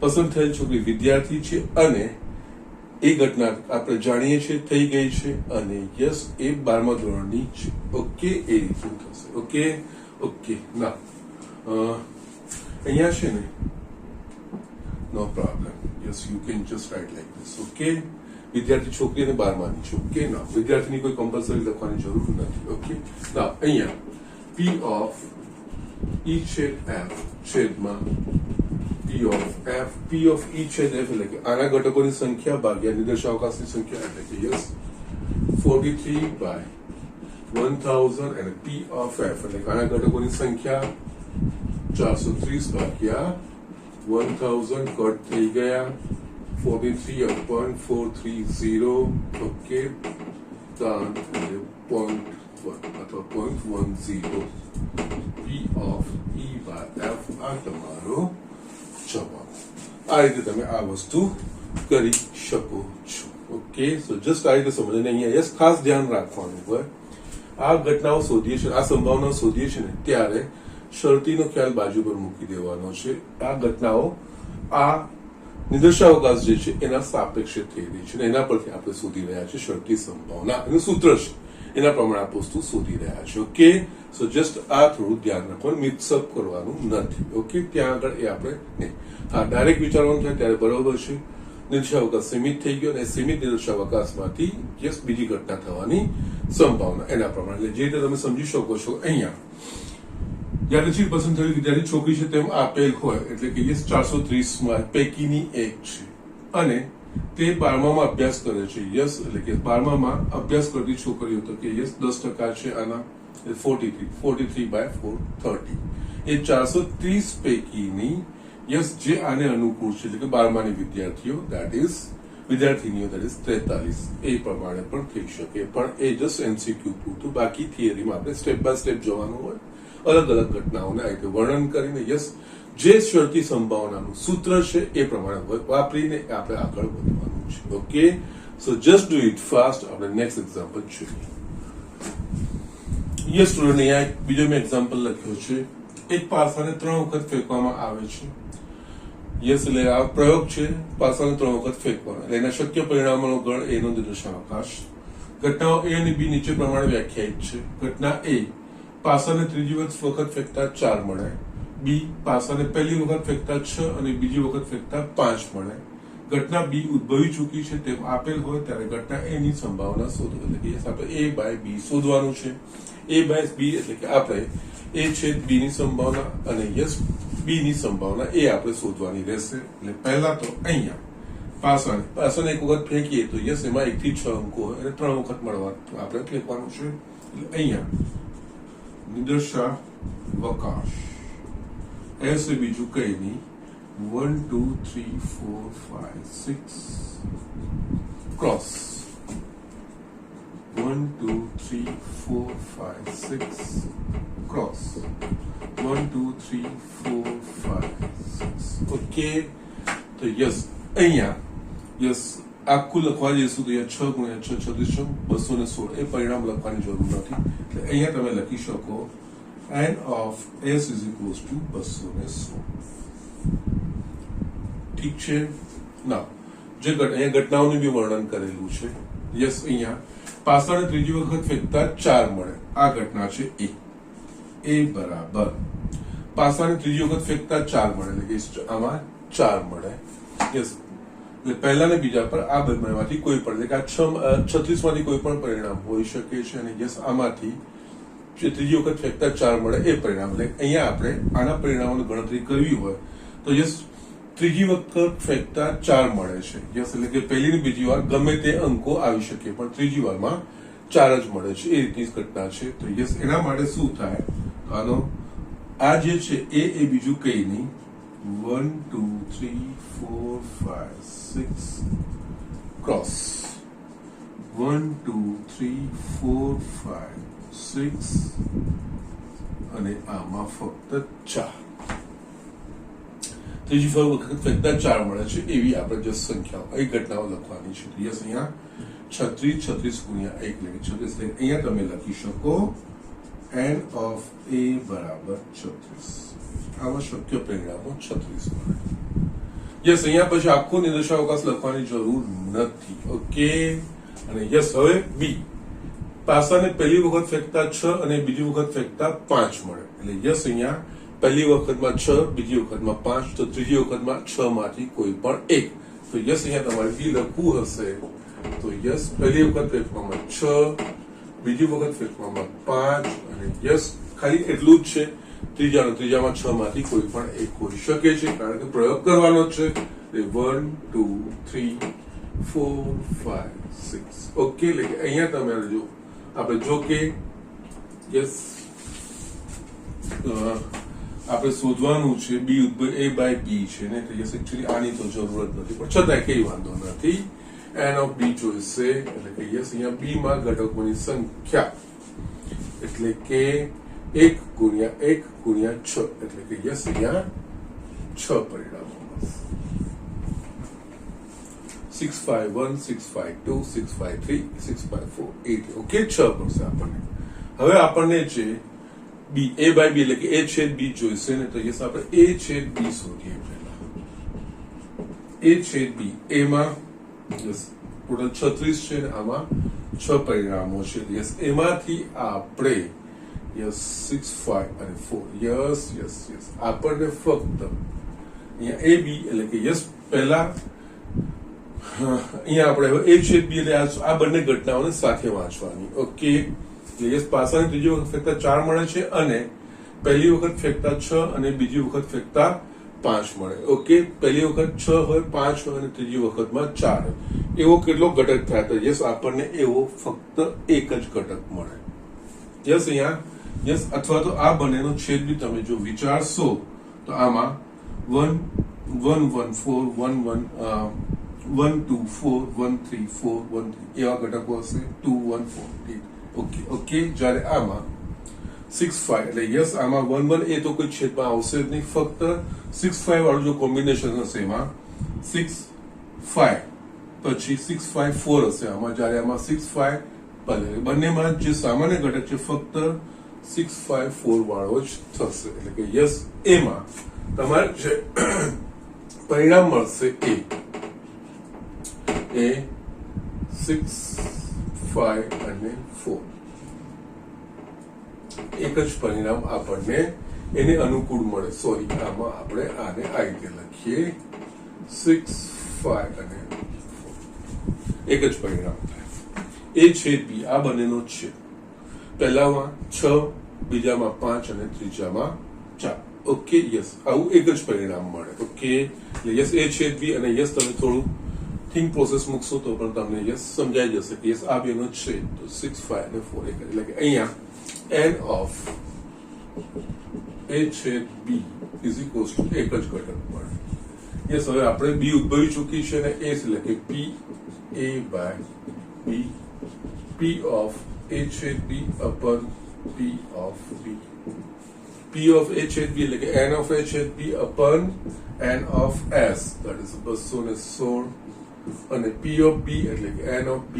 પસંદ થયેલ છોકરી વિદ્યાર્થી છે અને એ ઘટના આપણે જાણીએ છીએ થઈ ગઈ છે અને યસ એ 12મા ધોરણની છે. ઓકે, એ રીતનું થશે. ઓકે, ઓકે, ના અહીંયા છે ને, no problem. Yes, you can just write like this. Okay, વિદ્યાર્થી છોકરી અને 12માની છે. ઓકે, ના વિદ્યાર્થીની કોઈ કમ્પલસરી લખવાની જરૂર નથી. ઓકે, ના અહીંયા p ઓફ e છેદ f છેદમાં p of f. p of e છેદ f એટલે કે આના ઘટકોની સંખ્યા ભાગ્યા નિર્દેશાવકાશની સંખ્યા, એટલે કે યસ 43/1000 અને p ઓફ f એટલે કે આના ઘટકોની સંખ્યા 430 ભાગ્યા 1000 કટ થઈ ગયા 43/430. ઓકે, 0.1 અથવા 0.10 p of e by f. આ તમારો જવાબ. આ રીતે તમે આ વસ્તુ કરી શકો છો. ઓકે, સો જસ્ટ આ રીતે સમજને અહીંયા યસ ખાસ ધ્યાન રાખવાનું હોય. આ ઘટનાઓ શોધીએ છીએ, આ સંભાવનાઓ શોધીએ છીએ ને ત્યારે શરતીનો ખ્યાલ બાજુ પર મૂકી દેવાનો છે. આ ઘટનાઓ આ નિર્દેશાવકાશ જે છે એના સાપેક્ષે થઈ રહી છે, એના પરથી આપણે શોધી રહ્યા છીએ શરતી સંભાવના. એનું સૂત્ર છે, એના પ્રમાણે આ વસ્તુ શોધી રહ્યા છે. ઓકે, સો જસ્ટ આ થોડું ધ્યાન રાખવાનું, મિક્સઅપ કરવાનું નથી. ઓકે, ત્યાં આગળ એ આપણે નહીં. હા, ડાયરેક્ટ વિચારવાનું થાય ત્યારે બરોબર છે. નિર્દેશાવકાશ સીમિત થઈ ગયો અને સીમિત નિર્દેશાવકાશમાંથી યસ બીજી ઘટના થવાની સંભાવના એના પ્રમાણે. એટલે જે રીતે તમે સમજી શકો છો અહીંયા યાદચ્છિક પસંદ થયેલી વિદ્યાર્થી છોકરી છે તેમ આપેલ હોય, એટલે કે યસ 430 પૈકીની એક છે અને તે 12મામાં અભ્યાસ કરે છે. યસ, એટલે કે 12મામાં અભ્યાસ કરતી છોકરીઓ તો કે યસ 10% છે આના 43/430. એ 430 પૈકીની યસ જે આને અનુકૂળ છે, એટલે કે 12માની વિદ્યાર્થીઓ દેટ ઇઝ વિદ્યાર્થીનીઓ દેટ ઇઝ 43. એ પ્રમાણે પણ થઈ શકે, પણ એ જસ્ટ એમસીક્યુ પૂરતું. બાકી થિયરીમાં આપણે સ્ટેપ બાય સ્ટેપ જવાનું હોય, અલગ અલગ ઘટનાઓને આ રીતે વર્ણન કરીને યસ જે શરતી સંભાવનાનું સૂત્ર છે એ પ્રમાણે વાપરીને આપણે આગળ વધવાનું છે. Okay, so just do it fast. આપણે નેક્સ્ટ એક્ઝામ્પલ જોઈએ. યસ સ્ટુડન્ટ, અહીંયા બીજો મેં એક્ઝામ્પલ લખ્યો છે. એક પાસાને 3 વખત ફેંકવામાં આવે છે. યસ, એટલે આ પ્રયોગ છે, પાસાને 3 વખત ફેંકવાનો. એટલે એના શક્ય પરિણામોનો ગણ એનો નિર્દેશાવકાશ. ઘટનાઓ એ અને બી નીચે પ્રમાણે વ્યાખ્યાયિત છે. ઘટના એ પાસાને ત્રીજી વખત ફેંકતા 4 મળે. બી પાસાને પહેલી વખત ફેંકતા 6 અને બીજી વખત ફેંકતા 5 મળે. ઘટના બી ઉદ્ભવી ચૂકી છે તેમ આપેલ હોય ત્યારે ઘટના એ ની સંભાવના શોધો. એટલે કે આપણે a બાય બી શોધવાનું છે. a બાય બી એટલે કે આપણે a છેદ બી ની સંભાવના અને યસ બી ની સંભાવના એ આપણે શોધવાની રહેશે. એટલે પહેલા તો અહીંયા પાસાને એક વખત ફેંકીએ તો યસ એમાં 1 થી 6 અંકો હોય અને 3 વખત મળવાનું આપણે ફેંકવાનું છે. એટલે અહીંયા નિર્દેશાવકાશ એસ બીજું કઈ નહીં 1 2 3 4 5 6 ક્રોસ 1 2 3 4 5 6 ક્રોસ 1 2 3 4 5 6 ઓકે તો યસ અહીંયા યસ આખું લખવા જઈશું તો અહીંયા 6 ગુણ્યા 6 36 216 એ પરિણામ લખવાની જરૂર નથી એટલે અહીંયા તમે લખી શકો n of s is equals to 216 ઠીક છે ના જે અહીંયા ઘટનાઓનું બી વર્ણન કરેલું છે યસ અહીંયા પાસાને ત્રીજી વખત ફેંકતા 4 મળે આ ઘટના છે એ બરાબર પાસાને ત્રીજી વખત ફેંકતા 4 મળે એટલે કે આમાં 4 મળે યસ એટલે પહેલા ને બીજા પર આ બંનેમાંથી કોઈ પણ એટલે કે આ 36 માંથી કોઈ પણ પરિણામ હોઈ શકે છે અને યસ આમાંથી જે ત્રીજી વખત ફેંકતા 4 મળે એ પરિણામ એટલે અહીંયા આપણે આના પરિણામોની ગણતરી કરવી હોય તો યસ ત્રીજી વખત ફેંકતા 4 મળે છે યસ એટલે કે પહેલી ને બીજી વાર ગમે તે અંકો આવી શકે પણ ત્રીજી વારમાં 4 જ મળે છે એ રીતની ઘટના છે તો યસ એના માટે શું થાય તો આનો આ જે છે એ બીજું કઈ નહીં 1 2 3 4 5 6 ક્રોસ 1 2 3 4 5 6 અને આમાં ફક્ત 4 ત્રીજી વખત ફેંકતા 4 મળે છે એવી આપણે જે સંખ્યાઓ એ ઘટનાઓ લખવાની છે યસ અહીંયા 36 36 ગુણ્યા 1 એટલે 36 અહીંયા તમે લખી શકો n of a બરાબર 36 આવા શક્ય પરિણામો 36 મળે યસ અહીંયા પછી આખું નિર્દેશાવકાશ લખવાની જરૂર નથી ઓકે અને યસ હવે બી પાસાને પહેલી વખત ફેંકતા 6 અને બીજી વખત ફેંકતા 5 મળે એટલે યસ અહીંયા પહેલી વખતમાં 6 બીજી વખતમાં 5 તો ત્રીજી વખતમાં 6 માંથી કોઈ પણ એક તો યસ અહીંયા તમારે બી લખવું હશે તો યસ પહેલી વખત ફેંકવામાં 6 બીજી વખત ફેંકવામાં 5 અને યસ ખાલી એટલું જ છે ત્રીજામાં 6 માંથી કોઈ પણ એક હોઈ શકે છે કારણ કે પ્રયોગ કરવાનો છે 1 2 3 4 5 6 ઓકે એટલે અહીંયા તમે જો આપણે જો કે યસ આપણે શોધવાનું છે બી a બાય બી છે ને તો યસ એકચ્યુઅલી આની તો જરૂરત નથી પણ છતાંય કઈ વાંધો નથી n of b જોઈશે એટલે કે યસ અહીંયા b માં ઘટકોની સંખ્યા એટલે કે 1 ગુણ્યા 1 ગુણ્યા 6 એટલે કે યસ અહીંયા 6 પરિણામો 651 652 653 654 8 ઓકે 6 મળશે આપણને હવે આપણને જે બી a બાય બી એટલે કે a છેદ b જોઈશે ને તો યસ આપણે a છેદ b શોધીએ પહેલા a છેદ b એમાં યસ ટોટલ 36 છે ને આમાં 6 પરિણામો છે યસ એમાંથી આપણે યસ 6 5 અને 4 યસ યસ યસ આપણને ફક્ત અહીંયા a b એટલે કે યસ પહેલા અહીંયા આપણે a છેદ b એટલે આ બંને ઘટનાઓને સાથે વાંચવાની ઓકે યસ પાસાને ત્રીજી વખત ફેંકતા 4 મળે છે અને પહેલી વખત ફેંકતા 6 અને બીજી વખત ફેંકતા 5 મળે ઓકે પહેલી વખત 6 હોય 5 હોય અને ત્રીજી વખતમાં 4 એવો કેટલો ઘટક થાય તો યસ આપણને એવો ફક્ત એક જ ઘટક મળે યસ અહીંયા યસ અથવા તો આ બંનેનો છેદ બી તમે જો વિચારશો તો આમાં 1 1 1 4 1 1 1 2 4 1 3 4 1 3 એવા ઘટકો હશે 2 1 4 8 ઓકે ઓકે જ્યારે આમાં 6 5 એટલે યસ આમાં 1 1 એ તો કોઈ છેદમાં આવશે જ નહીં ફક્ત 6 5 વાળું જો કોમ્બિનેશન હશે એમાં 6 5 પછી 6 5 4 હશે આમાં જ્યારે આમાં 6 5 ભલે બંનેમાં જે સામાન્ય ઘટક છે ફક્ત 6 5 4 વાળો જ થશે એટલે કે યસ એમાં તમારે જે પરિણામ મળશે એ 6 5 અને 4 એક જ પરિણામ આપણને એને અનુકૂળ મળે સોરી આમાં આપણે આને આ રીતે લખીએ 6 5 અને 4 એક જ પરિણામ થાય એ છેદ બી આ બંનેનો છેદ પહેલામાં 6 બીજામાં 5 અને ત્રીજામાં 4 ઓકે યસ આવું એક જ પરિણામ મળે ઓકે એટલે યસ એ છેદ બી અને યસ તમે થોડું થિંક પ્રોસેસ મૂકશો તો પણ તમને યસ સમજાઈ જશે કે યસ આ બેનો છેદ તો 6 5 અને 4 એક એટલે કે અહીંયા n of a છેદ b is equals to એક જ ઘટક મળે યસ હવે આપણે b ઉદ્ભવી ચૂકી છે ને a એટલે કે p a by b P of A છેદ B upon P of B. P of A છેદ B એટલે કે N of A છેદ B upon N of S, that is 216, અને P of B એટલે કે N of B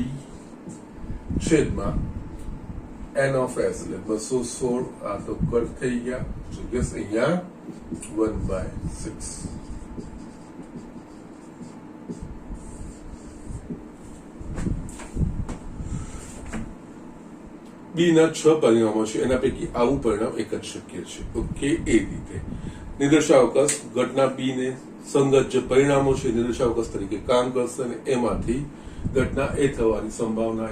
છેદમાં N of S એટલે 216. આ તો કટ થઈ ગયા, so yes અહીંયા 1/6. બી ના 6 પરિણામો છે, એના પૈકી આવું પરિણામ એક જ શક્ય છે. ઓકે, એ રીતે નિદર્શાવકાશ ઘટના બી ને સંગત જે પરિણામો છે નિદર્શાવકાશ તરીકે કામ કરશે અને એમાંથી ઘટના એ થવાની સંભાવના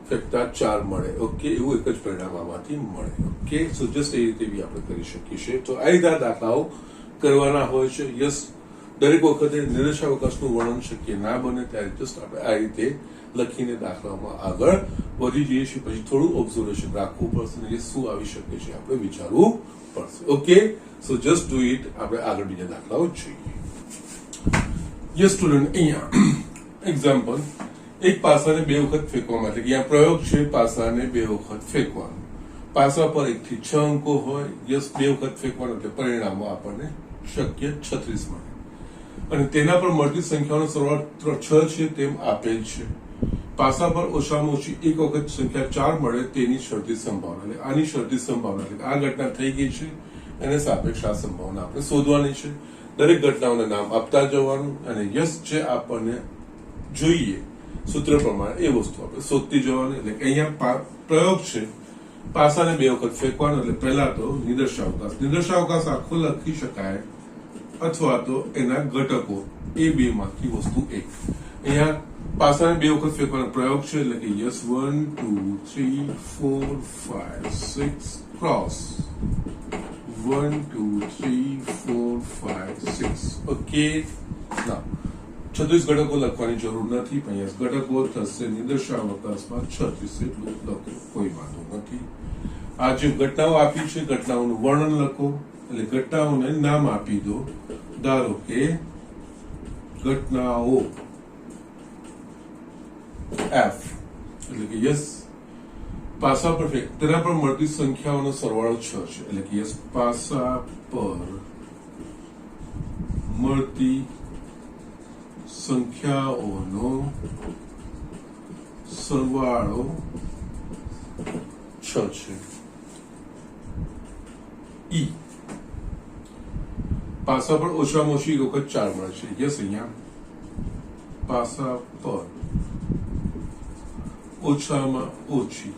ફેક્ટર 4 મળે. ઓકે, એવું એક જ પરિણામ આમાંથી મળે. ઓકે, સો જસ્ટ એ રીતે બી આપણે કરી શકીએ છીએ. તો આ રીતે દાખલાઓ કરવાના હોય છે. યસ, દરેક વખતે નિદર્શાવકાશનું વર્ણન શક્ય ના બને ત્યારે જસ્ટ આપણે આ રીતે લખીને દાખલામાં આગળ વધી જઈએ છીએ. પછી થોડું ઓબ્ઝર્વેશન રાખવું પડશે અને શું આવી શકે છે આપણે વિચારવું પડશે. Okay, so just do it. આપણે આગળ બીજા દાખલાઓ જોઈએ. યસ સ્ટુડન્ટ, અહીંયા એક્ઝામ્પલ, એક પાસાને 2 વખત ફેંકવા માટે, અહીંયા પ્રયોગ છે પાસાને 2 વખત ફેંકવાનું. પાસા પર 1 થી 6 અંકો હોય. યસ, 2 વખત ફેંકવાનું એટલે પરિણામો આપણને શક્ય 36 મળે અને તેના પર મળતી સંખ્યાઓનો સરવાળો 6 છે તેમ આપેલ છે. પાસા પર ઓછામાં ઓછી 1 વખત સંખ્યા 4 મળે તેની શરતી સંભાવના, એટલે આની શરતી સંભાવના એટલે આ ઘટના થઈ ગઈ છે અને સાપેક્ષ આ સંભાવના આપણે શોધવાની છે. દરેક ઘટનાઓને નામ આપતા જવાનું અને યસ જે આપણને જોઈએ સૂત્ર પ્રમાણે એ વસ્તુ આપણે શોધતી જવાની. એટલે કે અહીંયા પ્રયોગ છે પાસાને 2 વખત ફેંકવાનો, એટલે પહેલા તો નિદર્શાવકાશ આખો લખી શકાય અથવા તો એના ઘટકો એ 2 માંથી વસ્તુ એક. અહીંયા પાસાને 2 વખત ફેંકવાનો પ્રયોગ છે એટલે કે યસ 1 2 3 4 5 6 ક્રોસ 1 2 3 4 5 6. ઓકે, ના 36 ઘટકો લખવાની જરૂર નથી, પણ યસ ઘટકો થશે નિદર્શાવકાશમાં 36 એટલું લખો, કોઈ વાંધો નથી. આ જે ઘટનાઓ આપી છે ઘટનાઓનું વર્ણન લખો, એટલે ઘટનાઓને નામ આપી દો. ધારો કે ઘટનાઓ F, એટલે કે યસ પાસા પર તેના પર મળતી સંખ્યાઓનો સરવાળો 6 છે. એટલે કે યસ પાસા પર મળતી સંખ્યાઓનો સરવાળો 6 છે. ઈ પાસા પર ઓછામાં ઓછી 1 વખત 4 મળે છે. યસ, અહીંયા પાસા પર ઓછામાં ઓછી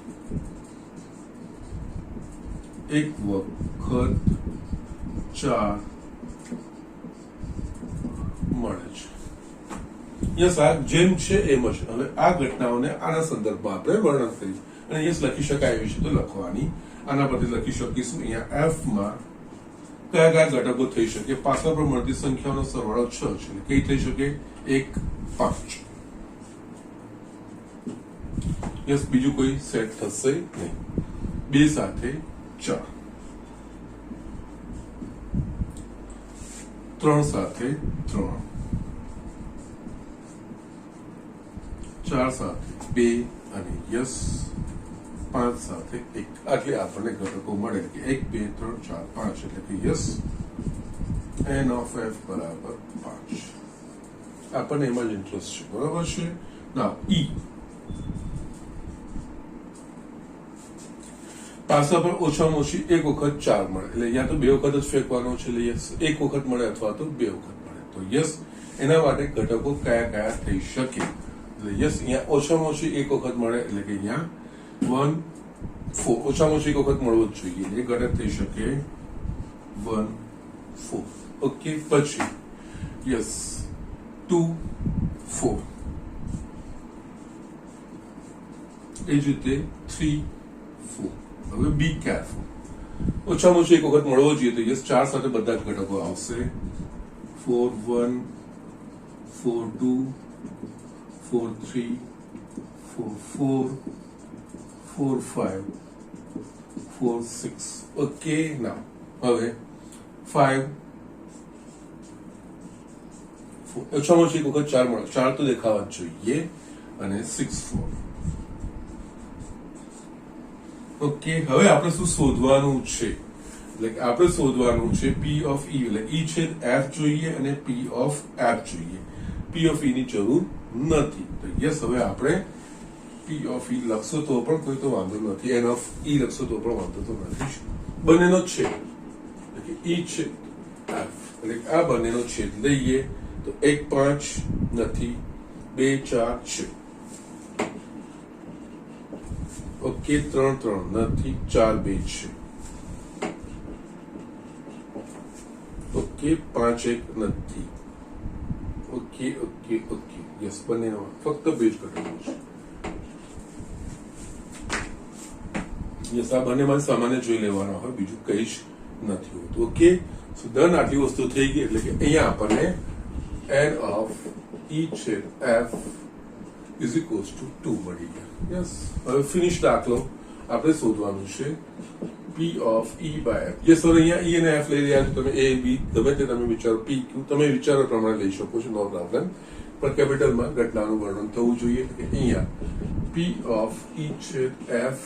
1 વખત 4 મળે છે. યસ, આ જેમ છે એમ જ. હવે આ ઘટનાઓને આના સંદર્ભમાં આપણે વર્ણન કરી અને યસ લખી શકાય એવી છે તો લખવાની. આના પરથી લખી શકીશું અહીંયા F માં કયા કયા ઘટકો થઈ શકે. પાસા પર મળતી સંખ્યાઓનો સરવાળો 6 છે. કઈ થઈ શકે? 1 5. યસ, બીજું કોઈ સેટ થશે નહીં. 2 સાથે 4, 3 સાથે 3, 4 સાથે 2 અને યસ 5 સાથે 1. આટલે આપણને ઘટકો મળે કે 1 2 3 4 5 એટલે કે યસ N of F બરાબર 5. આપણને એમાં જ ઇન્ટરેસ્ટ છે, બરાબર છે. નાઉ E પાસા પર ઓછામાં ઓછી 1 વખત 4 મળે, એટલે યા તો 2 વખત જ ફેંકવાનો છે, એટલે યસ 1 વખત મળે અથવા તો 2 વખત મળે. તો યસ એના માટે ઘટકો કયા કયા થઈ શકે? એટલે યસ અહીંયા ઓછામાં ઓછી 1 વખત મળે એટલે કે અહીંયા 1 4 ઓછામાં ઓછી 1 વખત મળવો જ જોઈએ. એ ઘટક થઈ શકે 1 4. ઓકે, પછી યસ 2 4, એ જ રીતે 3 4. હવે બી કેરફુલ, ઓછામાં ઓછી 1 વખત મળવો જોઈએ તો યસ 4 સાથે બધા જ ઘટકો આવશે. 4 1 4 2 4 3 4 4 4 5 4 6. ઓકે, નાઉ હવે 5 ઓછામાં ઓછી 1 વખત 4 મળે, 4 તો દેખાવા જ જોઈએ અને 6 4. ઓકે, હવે આપણે શું શોધવાનું છે? એટલે કે આપણે શોધવાનું છે પી ઓફ ઈ, એટલે ઈ છે એફ જોઈએ અને પી ઓફ એફ જોઈએ. પી ઓફ ઈ ની જરૂર નથી. તો યસ, હવે આપણે પી ઓફ ઈ લખશો તો પણ કોઈ તો વાંધો નથી, એન ઓફ ઈ લખશો તો પણ વાંધો તો નથી. બંનેનો છેદ એટલે કે ઈ છે એફ, એટલે આ બંનેનો છેદ લઈએ તો 1 5 નથી, 2 4 છે. ઓકે, 3 3 નથી, 4 2 છે. ઓકે, 5 1 નથી. ઓકે ઓકે ઓકે, યસ, બંનેનો ફક્ત 2 જ ઘટાડવું છે. યસ, આ બંનેમાં સામાન્ય જોઈ લેવાના હોય, બીજું કઈ જ નથી હોતું. ઓકે, સો ડન, આટલી વસ્તુ થઈ ગઈ. એટલે કે અહીંયા આપણને n ઓફ ઈ છે f ઇઝ ઇક્વલ્સ ટુ 2 મળી ગયા. યસ, હવે ફિનિશ દાખલો આપણે શોધવાનું છે P of E by F. Yes, હવે અહીંયા ઈ અને એફ લઈ રહ્યા છો તમે, એ બી ગમે તે તમે વિચારો, પી ક્યુ તમે વિચારો પ્રમાણે લઈ શકો છો, નો પ્રોબ્લેમ. પણ કેપિટલમાં ઘટનાનું વર્ણન થવું જોઈએ. કે અહીંયા પી ઓફ ઈ છે એફ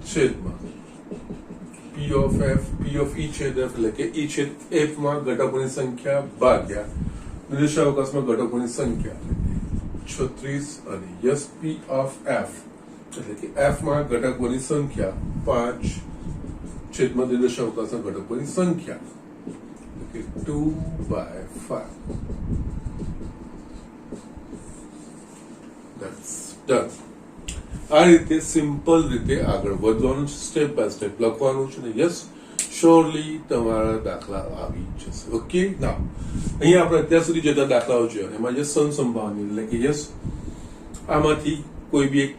છેદમાં P of F, P of E છેદ એફ, એટલે કે ઈ છેદ એફ માં ઘટકોની સંખ્યા ભાગ્યા નિર્દેશાવકાશમાં ઘટકોની સંખ્યા 36 અને યસ પી ઓફ એફ એટલે કે એફ માં ઘટકોની સંખ્યા 5 છેદમાં નિર્દેશાવકાશના ઘટકોની સંખ્યા એટલે કે 2/5. That's done. આ રીતે સિમ્પલ રીતે આગળ વધવાનું છે, સ્ટેપ બાય સ્ટેપ લખવાનું છે ને યસ શ્યોરલી તમારા દાખલા આવી જશે. ઓકે, ના અહીંયા આપણે અત્યાર સુધી જેટલા દાખલાઓ જોયા એમાં જે સમસંભાવની એટલે કે યસ આમાંથી કોઈ બી એક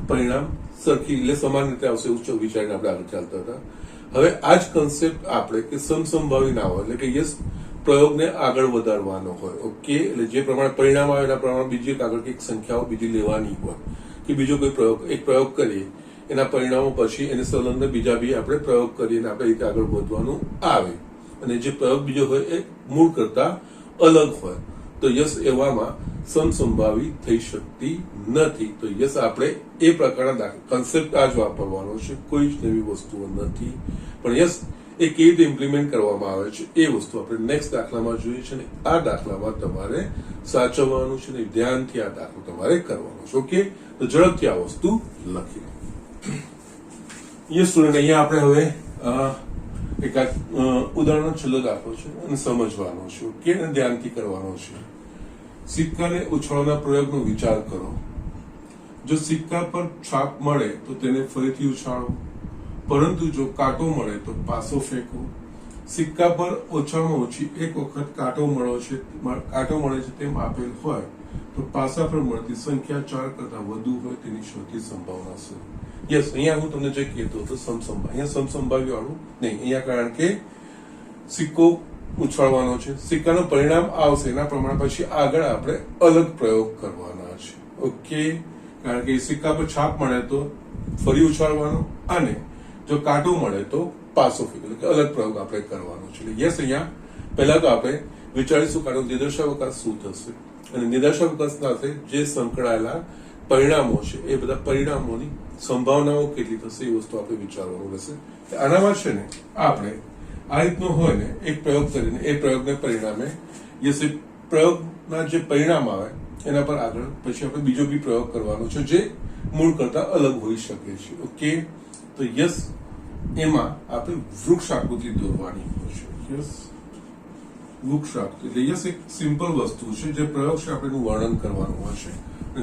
પરિણામ સરખી એટલે સમાન રીતે આવશે એવું વિચારીને આપણે આગળ ચાલતા હતા. હવે આ જ કન્સેપ્ટ આપણે કે સમસંભાવી ના હોય એટલે કે યસ પ્રયોગને આગળ વધારવાનો હોય. ઓકે, એટલે જે પ્રમાણે પરિણામ આવે એના પ્રમાણે બીજી આગળ કંઈક સંખ્યાઓ બીજી લેવાની હોય કે બીજો કોઈ પ્રયોગ કરીએ એના પરિણામો પછી એને સંલગ્ન બીજા બી આપણે પ્રયોગ કરીએ અને આપણે રીતે આગળ વધવાનું આવે અને જે પ્રયોગ બીજો હોય એ મૂળ કરતા અલગ હોય તો યસ એવામાં સમસંભાવી થઈ શકતી નથી. તો યસ આપણે એ પ્રકારના કન્સેપ્ટ આ જ વાપરવાનો છે, કોઈ જ નવી વસ્તુઓ નથી. પણ યસ એ કેવી રીતે ઇમ્પ્લિમેન્ટ કરવામાં આવે છે એ વસ્તુ આપણે નેક્સ્ટ દાખલામાં જોઈએ છે અને આ દાખલામાં તમારે સાચવવાનું છે ને ધ્યાનથી આ દાખલો તમારે કરવાનો છે. ઓકે, તો ઝડપથી આ વસ્તુ લખી લો. યસ સ્ટુડન્ટ, અહીંયા આપણે હવે એક ઉદાહરણનો છેલ્લો દાખલો છે અને સમજવાનો છે. ઓકે, અને ધ્યાનથી કરવાનો છે. સિક્કાને ઉછાળવાના પ્રયોગનો વિચાર કરો. જો સિક્કા પર છાપ મળે તો તેને ફરીથી ઉછાળો, પરંતુ જો કાંટો મળે તો પાસો ફેંકો. સિક્કા પર ઓછામાં ઓછી એક વખત કાંટો મળે છે તેમ આપેલ હોય તો પાસા પર મળતી સંખ્યા 4 કરતા વધુ હોય તેની સૌથી સંભાવના છે. યસ, અહીંયા હું તમને જે કહેતો હતો અહીંયા સમસંભાવી વાળું નહીં, અહીંયા કારણ કે સિક્કો ઉછાળવાનો છે, સિક્કાનું પરિણામ આવશે એના પ્રમાણે પછી આગળ આપણે અલગ પ્રયોગ કરવાના છે. ઓકે, કારણ કે સિક્કા પર છાપ મળે તો ફરી ઉછાળવાનો અને જો કાંટો મળે તો પાસો ફેંકો, એટલે કે અલગ પ્રયોગ આપણે કરવાનો છે. યસ, અહીંયા પહેલા તો આપણે વિચારીશું કાંટો નિર્દેશાવકાશ શું થશે અને નિર્દેશાવકાશ સાથે જે સંકળાયેલા પરિણામો છે એ બધા પરિણામોની સંભાવનાઓ કેટલી થશે એ વસ્તુ આપણે વિચારવાનું રહેશે. આનામાં છે ને આપણે આ રીતનું હોય ને એક પ્રયોગ કરીને એ પ્રયોગને પરિણામે યસ એ પ્રયોગના જે પરિણામ આવે એના પર આગળ પછી આપણે બીજો બી પ્રયોગ કરવાનો છે જે મૂળ કરતા અલગ હોઈ શકે છે. ઓકે, તો યસ એમાં આપણે વૃક્ષ આકૃતિ દોરવાની હોય છે. યસ, વૃક્ષ આકૃતિ એટલે યસ એક સિમ્પલ વસ્તુ છે જે પ્રયોગ છે આપણે એનું વર્ણન કરવાનું હોય છે,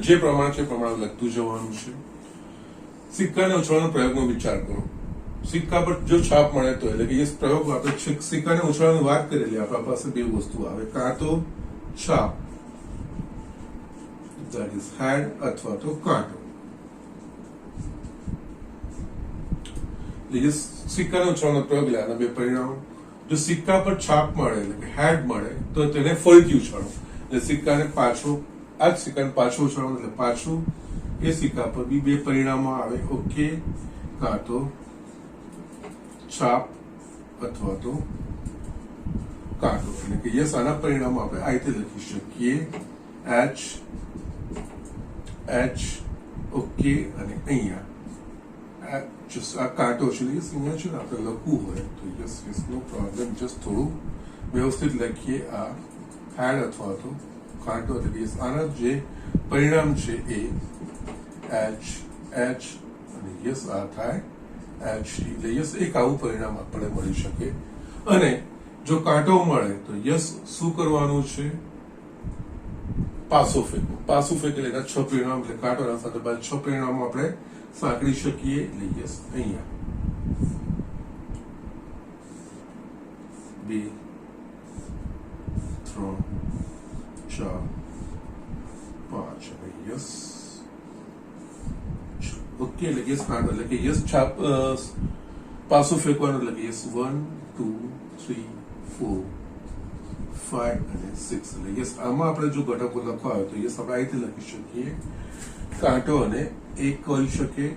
જે પ્રમાણે છે પ્રમાણે લખતું જવાનું છે. સિક્કાને ઉછાળવાના પ્રયોગનો વિચાર કરો. સિક્કા પર જો છાપ મળે તો એટલે કે પ્રયોગ આપણે સિક્કાને ઉછાળવાની વાત કરેલી આપણા પાસે બે વસ્તુ આવે, કાં તો છાપ that is head અથવા તો કાંટો. એટલે સિક્કાને ઉછાળવાનો પ્રયોગ લેવાના બે પરિણામો. જો સિક્કા પર છાપ મળે એટલે કે હેડ મળે તો તેને ફરીથી ઉછાળો, એટલે સિક્કાને પાછો આ જ સિક્કાને પાછો ઉછાળવાનો એટલે પાછું એ સિક્કા પર બી બે પરિણામો આવે. ઓકે, કાં તો છાપ અથવા તો કાંટો, એટલે કે યસ આના પરિણામો આપણે આ રીતે લખી શકીએ એચ. ઓકે, અને અહીંયા જસ્ટ આ કાંટો છે યસ અહીંયા છે ને આપણે લખવું હોય તો yes yes no problem just થોડું વ્યવસ્થિત લખીએ આ હેડ અથવા તો કાંટો એટલે યસ આના જે પરિણામ છે એ એચ એચ અને યસ આ થાય એચ એટલે યસ એક આવું પરિણામ આપણે મળી શકે. અને જો કાંટો મળે તો યસ શું કરવાનું છે, પાસો ફેંકો. પાસું ફેંકે એટલે એના 6 પરિણામ એટલે કાંટોના સાથે 6 પરિણામો આપણે સાંકળી શકીએ એટલે યસ અહીંયા 2 3 4 5 અને યસ ઓકે એટલે યસ કાંટો એટલે કે યસ છાપ પાસું ફેંકવાનું એટલે કે યસ 1 2 3 4 5 અને 6 એટલે યસ આમાં આપણે જો ઘટકો લખવા હોય તો યસ આપણે આ રીતે લખી શકીએ કાંટો અને 1 કહી શકે,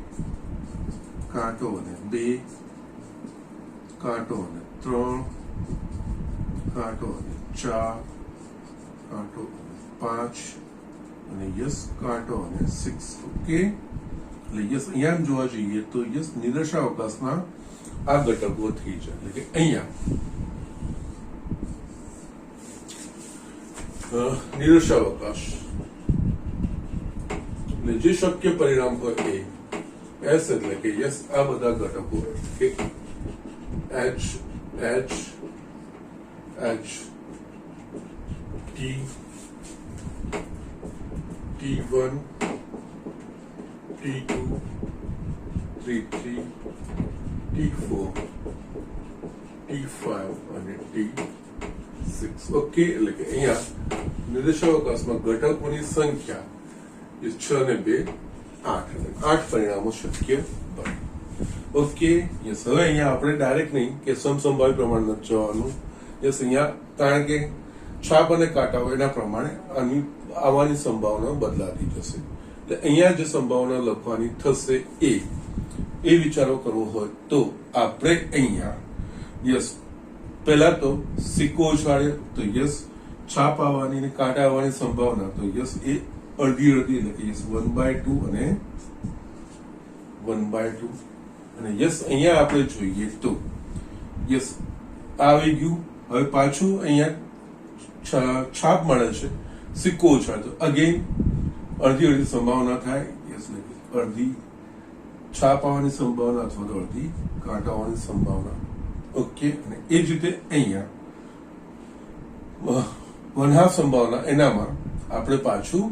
કાંટો અને 2, કાંટો અને 3, કાંટો અને 4, કાંટો અને 5 અને યસ કાંટો અને 6. ઓકે એટલે યસ અહીંયા જોવા જઈએ તો યસ નિદર્શાવકાશના આ ઘટકો થઈ જાય એટલે કે અહીંયા નિદર્શાવકાશ એટલે જે શક્ય પરિણામ હોય એ એસ એટલે કે યસ આ બધા ઘટકો કે H H H T T1 T2 T3 T4 T5 અને T6. ઓકે એટલે કે અહીંયા નિર્દેશાવકાશમાં ઘટકોની સંખ્યા 6 ને 2 8 અને 8 પરિણામો શક્ય બને. ઓકે યસ હવે અહીંયા આપણે ડાયરેક્ટ નહીં કે સમસંભાવી પ્રમાણ નથી જવાનું. યસ અહીંયા કારણ કે છાપ અને કાંટા હોય એના પ્રમાણે આની આવવાની સંભાવના બદલાતી જશે એટલે અહીંયા જે સંભાવના લખવાની થશે એ વિચારો કરવો હોય તો આપણે અહીંયા યસ પહેલા તો સિક્કો ઉછાળે તો યસ છાપ આવવાની અને કાંટા આવવાની સંભાવના તો યસ એ અડધી એટલે કે યસ 1/2 અને 1/2 અને યસ અહીંયા આપણે જોઈએ તો યસ આવી ગયું. હવે પાછું અહીંયા છાપ મળે છે, સિક્કો ઉછાળે તો અગેન અડધી સંભાવના થાય યસ અડધી છાપ આવવાની સંભાવના અથવા તો અડધી કાંટા આવવાની સંભાવના. ઓકે અને એ જ રીતે અહીંયા 1/2 સંભાવના એનામાં આપણે પાછું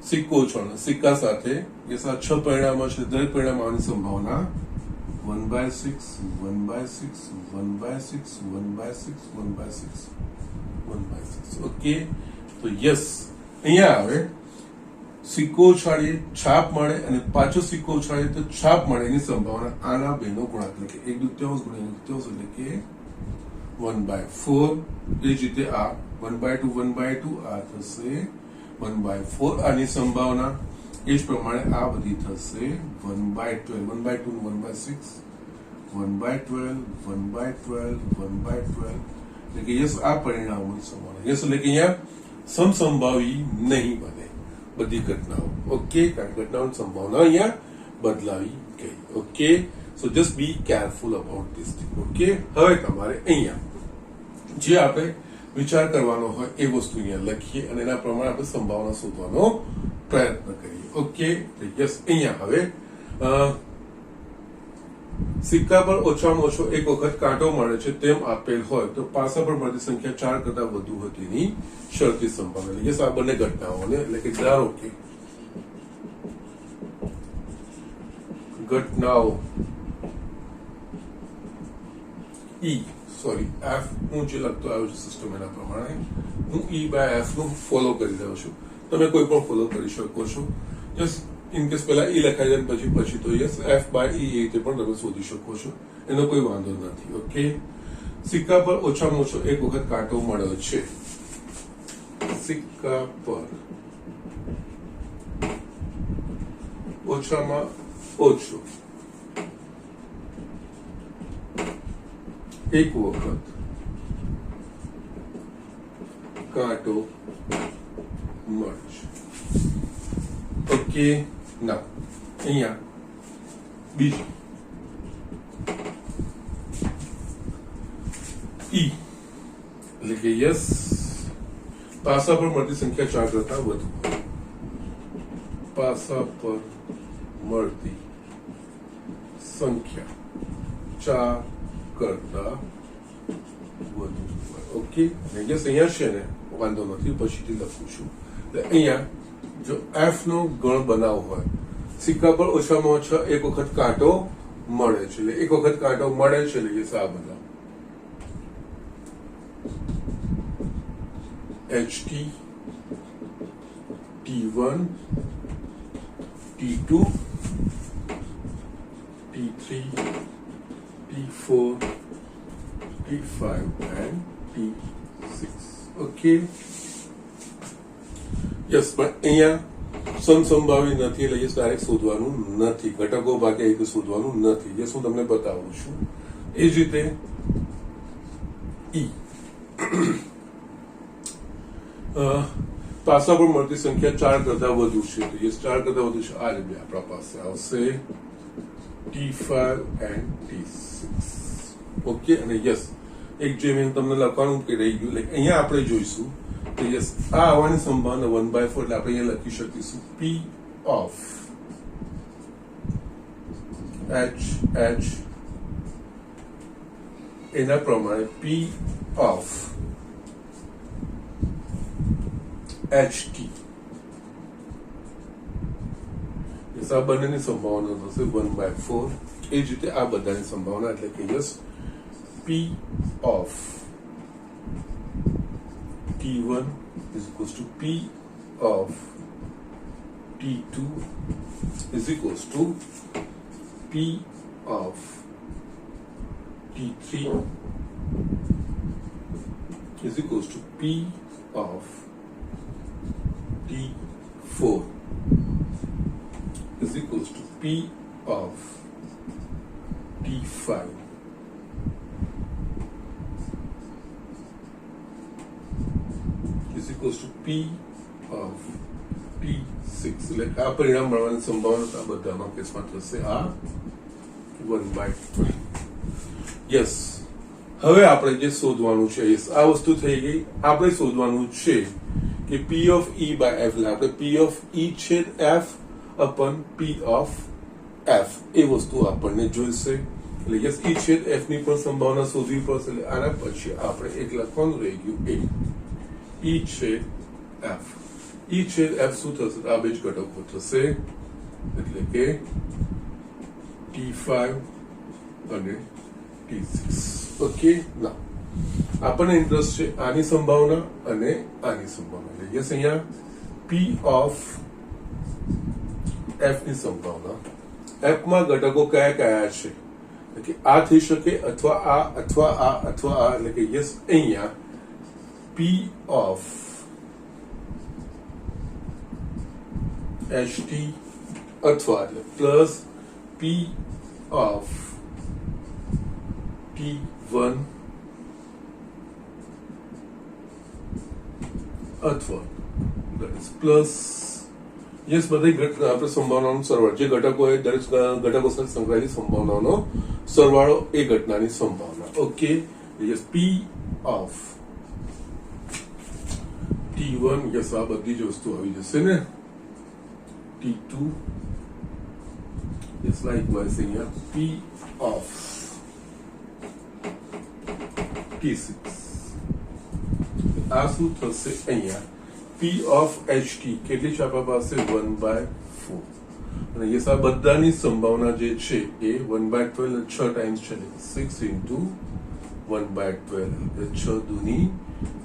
સિક્કો ઉછાળે સિક્કા સાથે યસ આ 6 પરિણામો છે દરેક પરિણામ આવવાની સંભાવના 1/6 1/6 1/6 1/6 1/6 1/6. ઓકે તો યસ અહીંયા આવે સિક્કો ઉછાળીએ છાપ મળે અને પાછો સિક્કો ઉછાળીએ તો છાપ મળે એની સંભાવના આના બેનો ગુણાકાર એટલે કે 1/2 ગુણ્યા 1/2 એટલે કે 1/4. એ જ રીતે આ 1/2 1/2 આ થશે 1/4 આની સંભાવના એ જ પ્રમાણે આ બધી થશે 1/12 1/2 1/6 1/12 1/12 1/12 એટલે કે યસ આ પરિણામોની સંભાવના યસ એટલે કે અહીંયા સમસંભાવી નહીં બને બધી ઘટનાઓ. ઓકે કારણ ઘટનાઓની સંભાવના અહીંયા બદલાવી ગઈ. Okay so just B careful about this thing. Okay હવે તમારે અહીંયા જે આપણે વિચાર કરવાનો હોય એ વસ્તુ અહીંયા લખીએ અને એના પ્રમાણે આપણે સંભાવના શોધવાનો પ્રયત્ન કરીએ. ઓકે યસ અહીંયા હવે સિક્કા પર ઓછામાં ઓછો એક વખત કાંટો મળે છે તેમ આપેલ હોય તો પાસા પર મળતી સંખ્યા 4 કરતા વધુ હોય તેની શરતી સંભાવના. યસ આ બંને ઘટનાઓને એટલે કે ધારો કે ઘટનાઓ એફ હું જે લખતો આવ્યો છું સિસ્ટમ એના પ્રમાણે હું E/F નું ફોલો કરી રહ્યો છું. તમે કોઈ પણ ફોલો કરી શકો છો. યસ ઇન કેસ પહેલા લખાઈ જાય પછી તો યસ F/E એ રીતે પણ તમે શોધી શકો છો, એનો કોઈ વાંધો નથી. ઓકે સિક્કા પર ઓછામાં ઓછો એક વખત કાંટો મળ્યો છે. સિક્કા પર ઓછામાં ઓછો એક વખત કાંટો મળે છે. ઓકે ના અહીંયા બીજું ઈ એટલે કે યસ પાસા પર મળતી સંખ્યા 4 કરતા વધુ પાસા પર મળતી સંખ્યા 4 કરતા વધુ ઓકે યસ અહીંયા છે ને વાંધો નથી પછીથી લખું છું એટલે અહીંયા જો એફ નો ગણ બનાવવો હોય સિક્કા પર ઓછામાં ઓછા એક વખત કાંટો મળે છે એટલે એક વખત કાંટો મળે છે એટલે યસ આ બધા HT T1 T2 T3 T4 T5 and T6 okay yes પણ અહીંયા સમસંભાવી નથી એટલે યસ ડાયરેક્ટ શોધવાનું નથી ઘટકો ભાગે એ શોધવાનું નથી યસ હું તમને બતાવું છું એ જ રીતે ઈ પાસા પર મળતી સંખ્યા 4 કરતા વધુ છે તો યસ 4 કરતા વધુ છે આ રીતે આપણા પાસે આવશે T5 and T6 ઓકે અને યસ એક જે મેં તમને લખવાનું કે રહી ગયું લાઈક અહીંયા આપણે જોઈશું તો યસ આ આવવાની સંભાવના 1/4 એટલે આપણે અહીંયા લખી શકીશું P of H એના પ્રમાણે P of HT યસ આ બંનેની સંભાવના થશે 1/4 એ જ રીતે આ બધાની સંભાવના એટલે કે yes P of T1 is equals to P of T2 is equals to P of T3 is equals to P of T4 is equals to P of T5 is equals to P of T6 એટલે આ પરિણામ મળવાની સંભાવના આ બધામાં કેસમાં થશે આ 1/12 યસ હવે આપણે જે શોધવાનું છે યસ આ વસ્તુ થઈ ગઈ આપણે શોધવાનું છે કે P of E by F એટલે આપણે P of E છેદ F upon P of F એ વસ્તુ આપણને જોઈશે એટલે યસ E છેદ F ની પણ સંભાવના શોધવી પડશે એટલે આના પછી આપણે એક લખવાનું રહી ગયું E છેદ F E છેદ F શું થશે આ બે જ ઘટકો થશે એટલે કે T5 અને T6 ઓકે ના આપણને ઇન્ટરેસ્ટ છે આની સંભાવના અને આની સંભાવના એટલે યસ અહીંયા P of F ની સંભાવના F માં ઘટકો કયા કયા છે એટલે આ થઈ શકે અથવા આ અથવા આ અથવા આ એટલે કે યસ અહીંયા P of HT અથવા એટલે પ્લસ P of T1 અથવા that is plus યસ બધી આપણે સંભાવનાનો સરવાળો જે ઘટકો હોય દરેક ઘટકો સાથે સંકળાયેલી સંભાવનાનો સરવાળો એ ઘટનાની સંભાવના okay yes P of T1 yes આ બધી જ વસ્તુ આવી જશે ને T2 યસ લાઇકવાઇઝ અહીંયા P of T6 આ શું થશે અહીંયા P of HT કેટલી છે આપણા પાસે 1/4 અને યસ આ બધાની સંભાવના જે છે એ 1/12 6 ટાઈમ્સ છે 6 into 1/12 એટલે 6 દૂની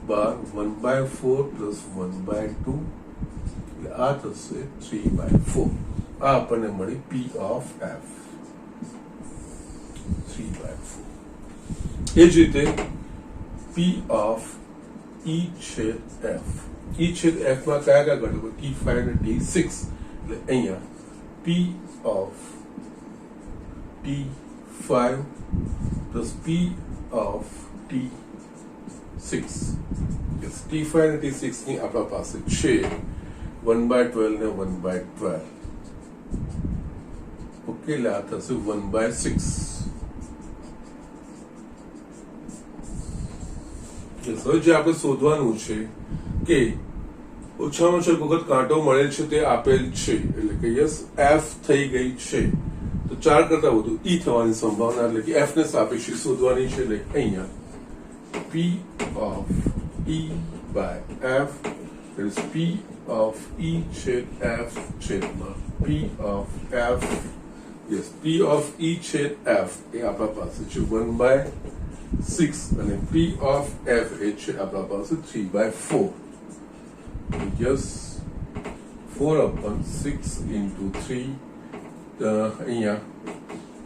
12 1/4 plus 1/2 એટલે આ થશે 3/4 આ આપણને મળી P of F 3/4 એ જ રીતે P of E છેદ F E છેદ F માં કયા કયા ઘટકો T5 અને T6 એટલે અહીંયા P of T5 plus P of T6 yes T5 અને T6 ની આપણા પાસે છે 1/12 ને 1/12 ઓકે એટલે આ થશે 1/6 હવે જે આપણે શોધવાનું છે કે ઓછામાં ઓછો એક વખત કાંટો મળેલ છે તે આપેલ છે એટલે કે યસ એફ થઈ ગઈ છે તો 4 કરતા વધુ ઈ થવાની સંભાવના એટલે કે એફ ને સાપેક્ષે શોધવાની છે એટલે અહીંયા P of E by F that is P of E છેદ F છેદમાં P of F yes P of E છેદ F એ આપણા પાસે છે 1/6 અને P of F એ છે આપણા પાસે 3/4 yes 4/6 into 3 અહીંયા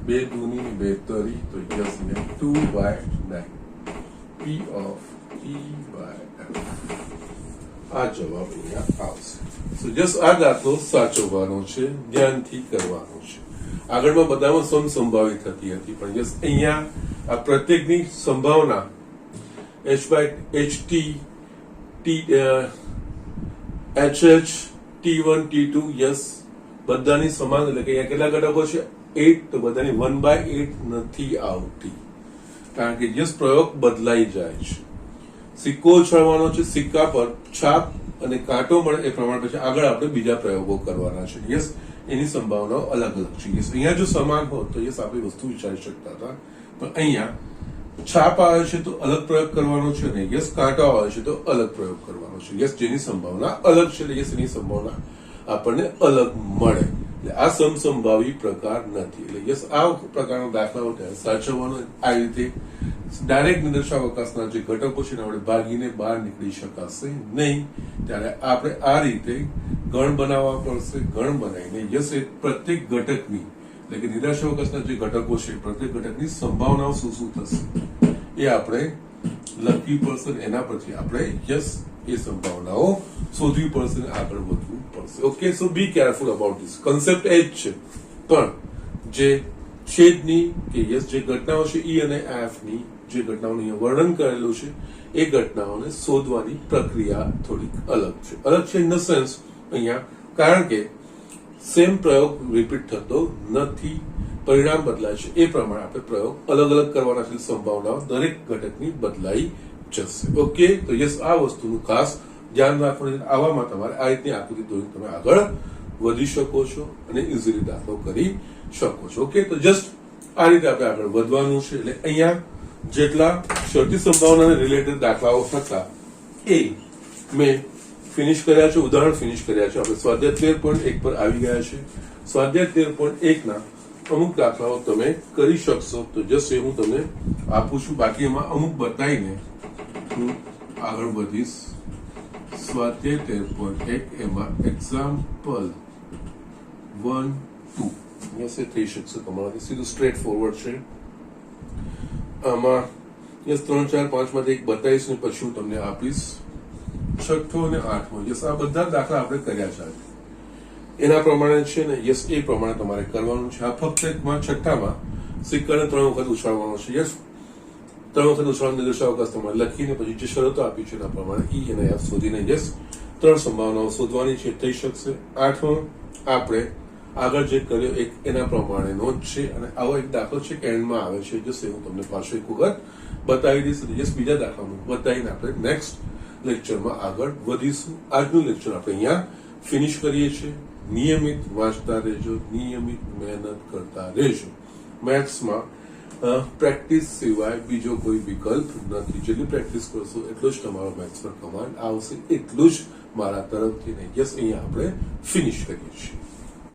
2 દૂની 2 તરી તો yes 2/9 P of E by F આ જવાબ અહીંયા આવશે સો જસ્ટ આ દાખલો સાચવવાનો છે ધ્યાનથી કરવાનો છે આગળમાં બધામાં સમસંભાવિત થતી હતી પણ જસ્ટ અહીંયા આ પ્રત્યેકની સંભાવના h/ht HH T1 T2 yes બધાની સમાન એટલે કે અહીંયા કેટલા ઘટકો છે 8 તો બધાની 1/8 નથી આવતી કારણ કે યસ પ્રયોગ બદલાઈ જાય છે સિક્કો ઉછાળવાનો છે સિક્કા પર છાપ અને કાંટો મળે એ પ્રમાણે પછી આગળ આપણે બીજા પ્રયોગો કરવાના છે યસ એની સંભાવનાઓ અલગ અલગ છે યસ અહીંયા જો સમાન હોત તો યસ આપણે વસ્તુ વિચારી શકતા હતા પણ અહીંયા છાપ આવે છે તો અલગ પ્રયોગ કરવાનો છે અને યસ કાંટો આવે છે તો અલગ પ્રયોગ કરવાનો છે યસ જેની સંભાવના અલગ છે યસ એની સંભાવના આપણને અલગ મળે એટલે આ સમસંભાવી પ્રકાર નથી એટલે યસ આ પ્રકારના દાખલાઓ સાચવવાનો આ રીતે ડાયરેક્ટ નિદર્શાવકાશના જે ઘટકો છે આપણે ભાગીને બહાર નીકળી શકાશે નહીં ત્યારે આપણે આ રીતે ગણ બનાવવા પડશે ગણ બનાવીને યસ એ પ્રત્યેક ઘટકની એટલે કે નિદર્શાવકાશના જે ઘટકો છે પ્રત્યેક ઘટકની સંભાવનાઓ શું શું થશે એ આપણે લખવી પડશે એના પછી આપણે યસ એ સંભાવનાઓ શોધવી પડશે અને આગળ વધવું પડશે okay so be careful about this concept એ જ છે પણ જે છેદની કે યસ જે ઘટનાઓ છે ઈ અને એફ ની જે ઘટનાઓનું અહીંયા વર્ણન કરેલું છે એ ઘટનાઓને શોધવાની પ્રક્રિયા થોડીક અલગ છે ઇન ધ સેન્સ અહીંયા કારણ કે સેમ પ્રયોગ રિપીટ થતો નથી પરિણામ બદલાય છે એ પ્રમાણે આપણે પ્રયોગ અલગ અલગ કરવાના છે સંભાવનાઓ દરેક ઘટકની બદલાઈ જશે ઓકે તો યસ આ વસ્તુનું ખાસ ધ્યાન રાખવાનું આવામાં તમારે આ રીતની આકૃતિ દોરીને તમે આગળ વધી શકો છો અને ઇઝીલી દાખલો કરી શકો છો ઓકે તો જસ્ટ આ રીતે આપણે આગળ વધવાનું છે એટલે અહીંયા જેટલા શરતી સંભાવનાને રિલેટેડ દાખલાઓ હતા એ મેં ફિનિશ કર્યા છે ઉદાહરણ ફિનિશ કર્યા છે આપણે સ્વાધ્યાય 13.1 પર આવી ગયા છે સ્વાધ્યાય 13.1 ના અમુક દાખલાઓ તમે કરી શકશો તો જસ્ટ એ હું તમને આપું છું બાકી એમાં અમુક બતાવીને હું આગળ વધીશ સ્વાધ્યાય 13.1 એમાં એક્ઝામ્પલ 1 2 યસ એ થઈ શકશે તમારાથી સીધું સ્ટ્રેટ ફોરવર્ડ છે આમાં યસ 3 4 5 માંથી એક બતાવીશ ને પછી હું તમને આપીશ છઠ્ઠો અને આઠમો યસ આ બધા દાખલા આપણે કર્યા છે એના પ્રમાણે છે ને યસ એ પ્રમાણે તમારે કરવાનું છે આ ફક્ત એકમાં છઠ્ઠામાં સિક્કાને 3 વખત ઉછાળવાનો છે યસ 3 વખત ઉછાળવાનો નિદર્શાવકાશ તમારે લખીને પછી જે શરતો આપી છે એના પ્રમાણે ઈ અને એફ શોધીને યસ 3 સંભાવનાઓ શોધવાની છે થઈ શકશે આઠમો આપણે આગળ જે કર્યો એક એના પ્રમાણેનો જ છે અને આવો એક દાખલો છે કે એન્ડમાં આવે છે જશે હું તમને પાછો એક વખત બતાવી દઈશ યસ બીજા દાખલામાં બતાવીને આપણે નેક્સ્ટ લેક્ચરમાં આગળ વધીશું આજનું લેક્ચર આપણે અહીંયા ફિનિશ કરીએ છીએ નિયમિત વાંચતા રહેજો નિયમિત મહેનત કરતા રહેજો મેથ્સમાં પ્રેક્ટિસ સિવાય બીજો કોઈ વિકલ્પ નથી જેટલી પ્રેક્ટિસ કરશો એટલો જ તમારો મેથ્સ પર કમાન્ડ આવશે એટલું જ મારા તરફથી યસ અહીંયા આપણે ફિનિશ કરીએ છીએ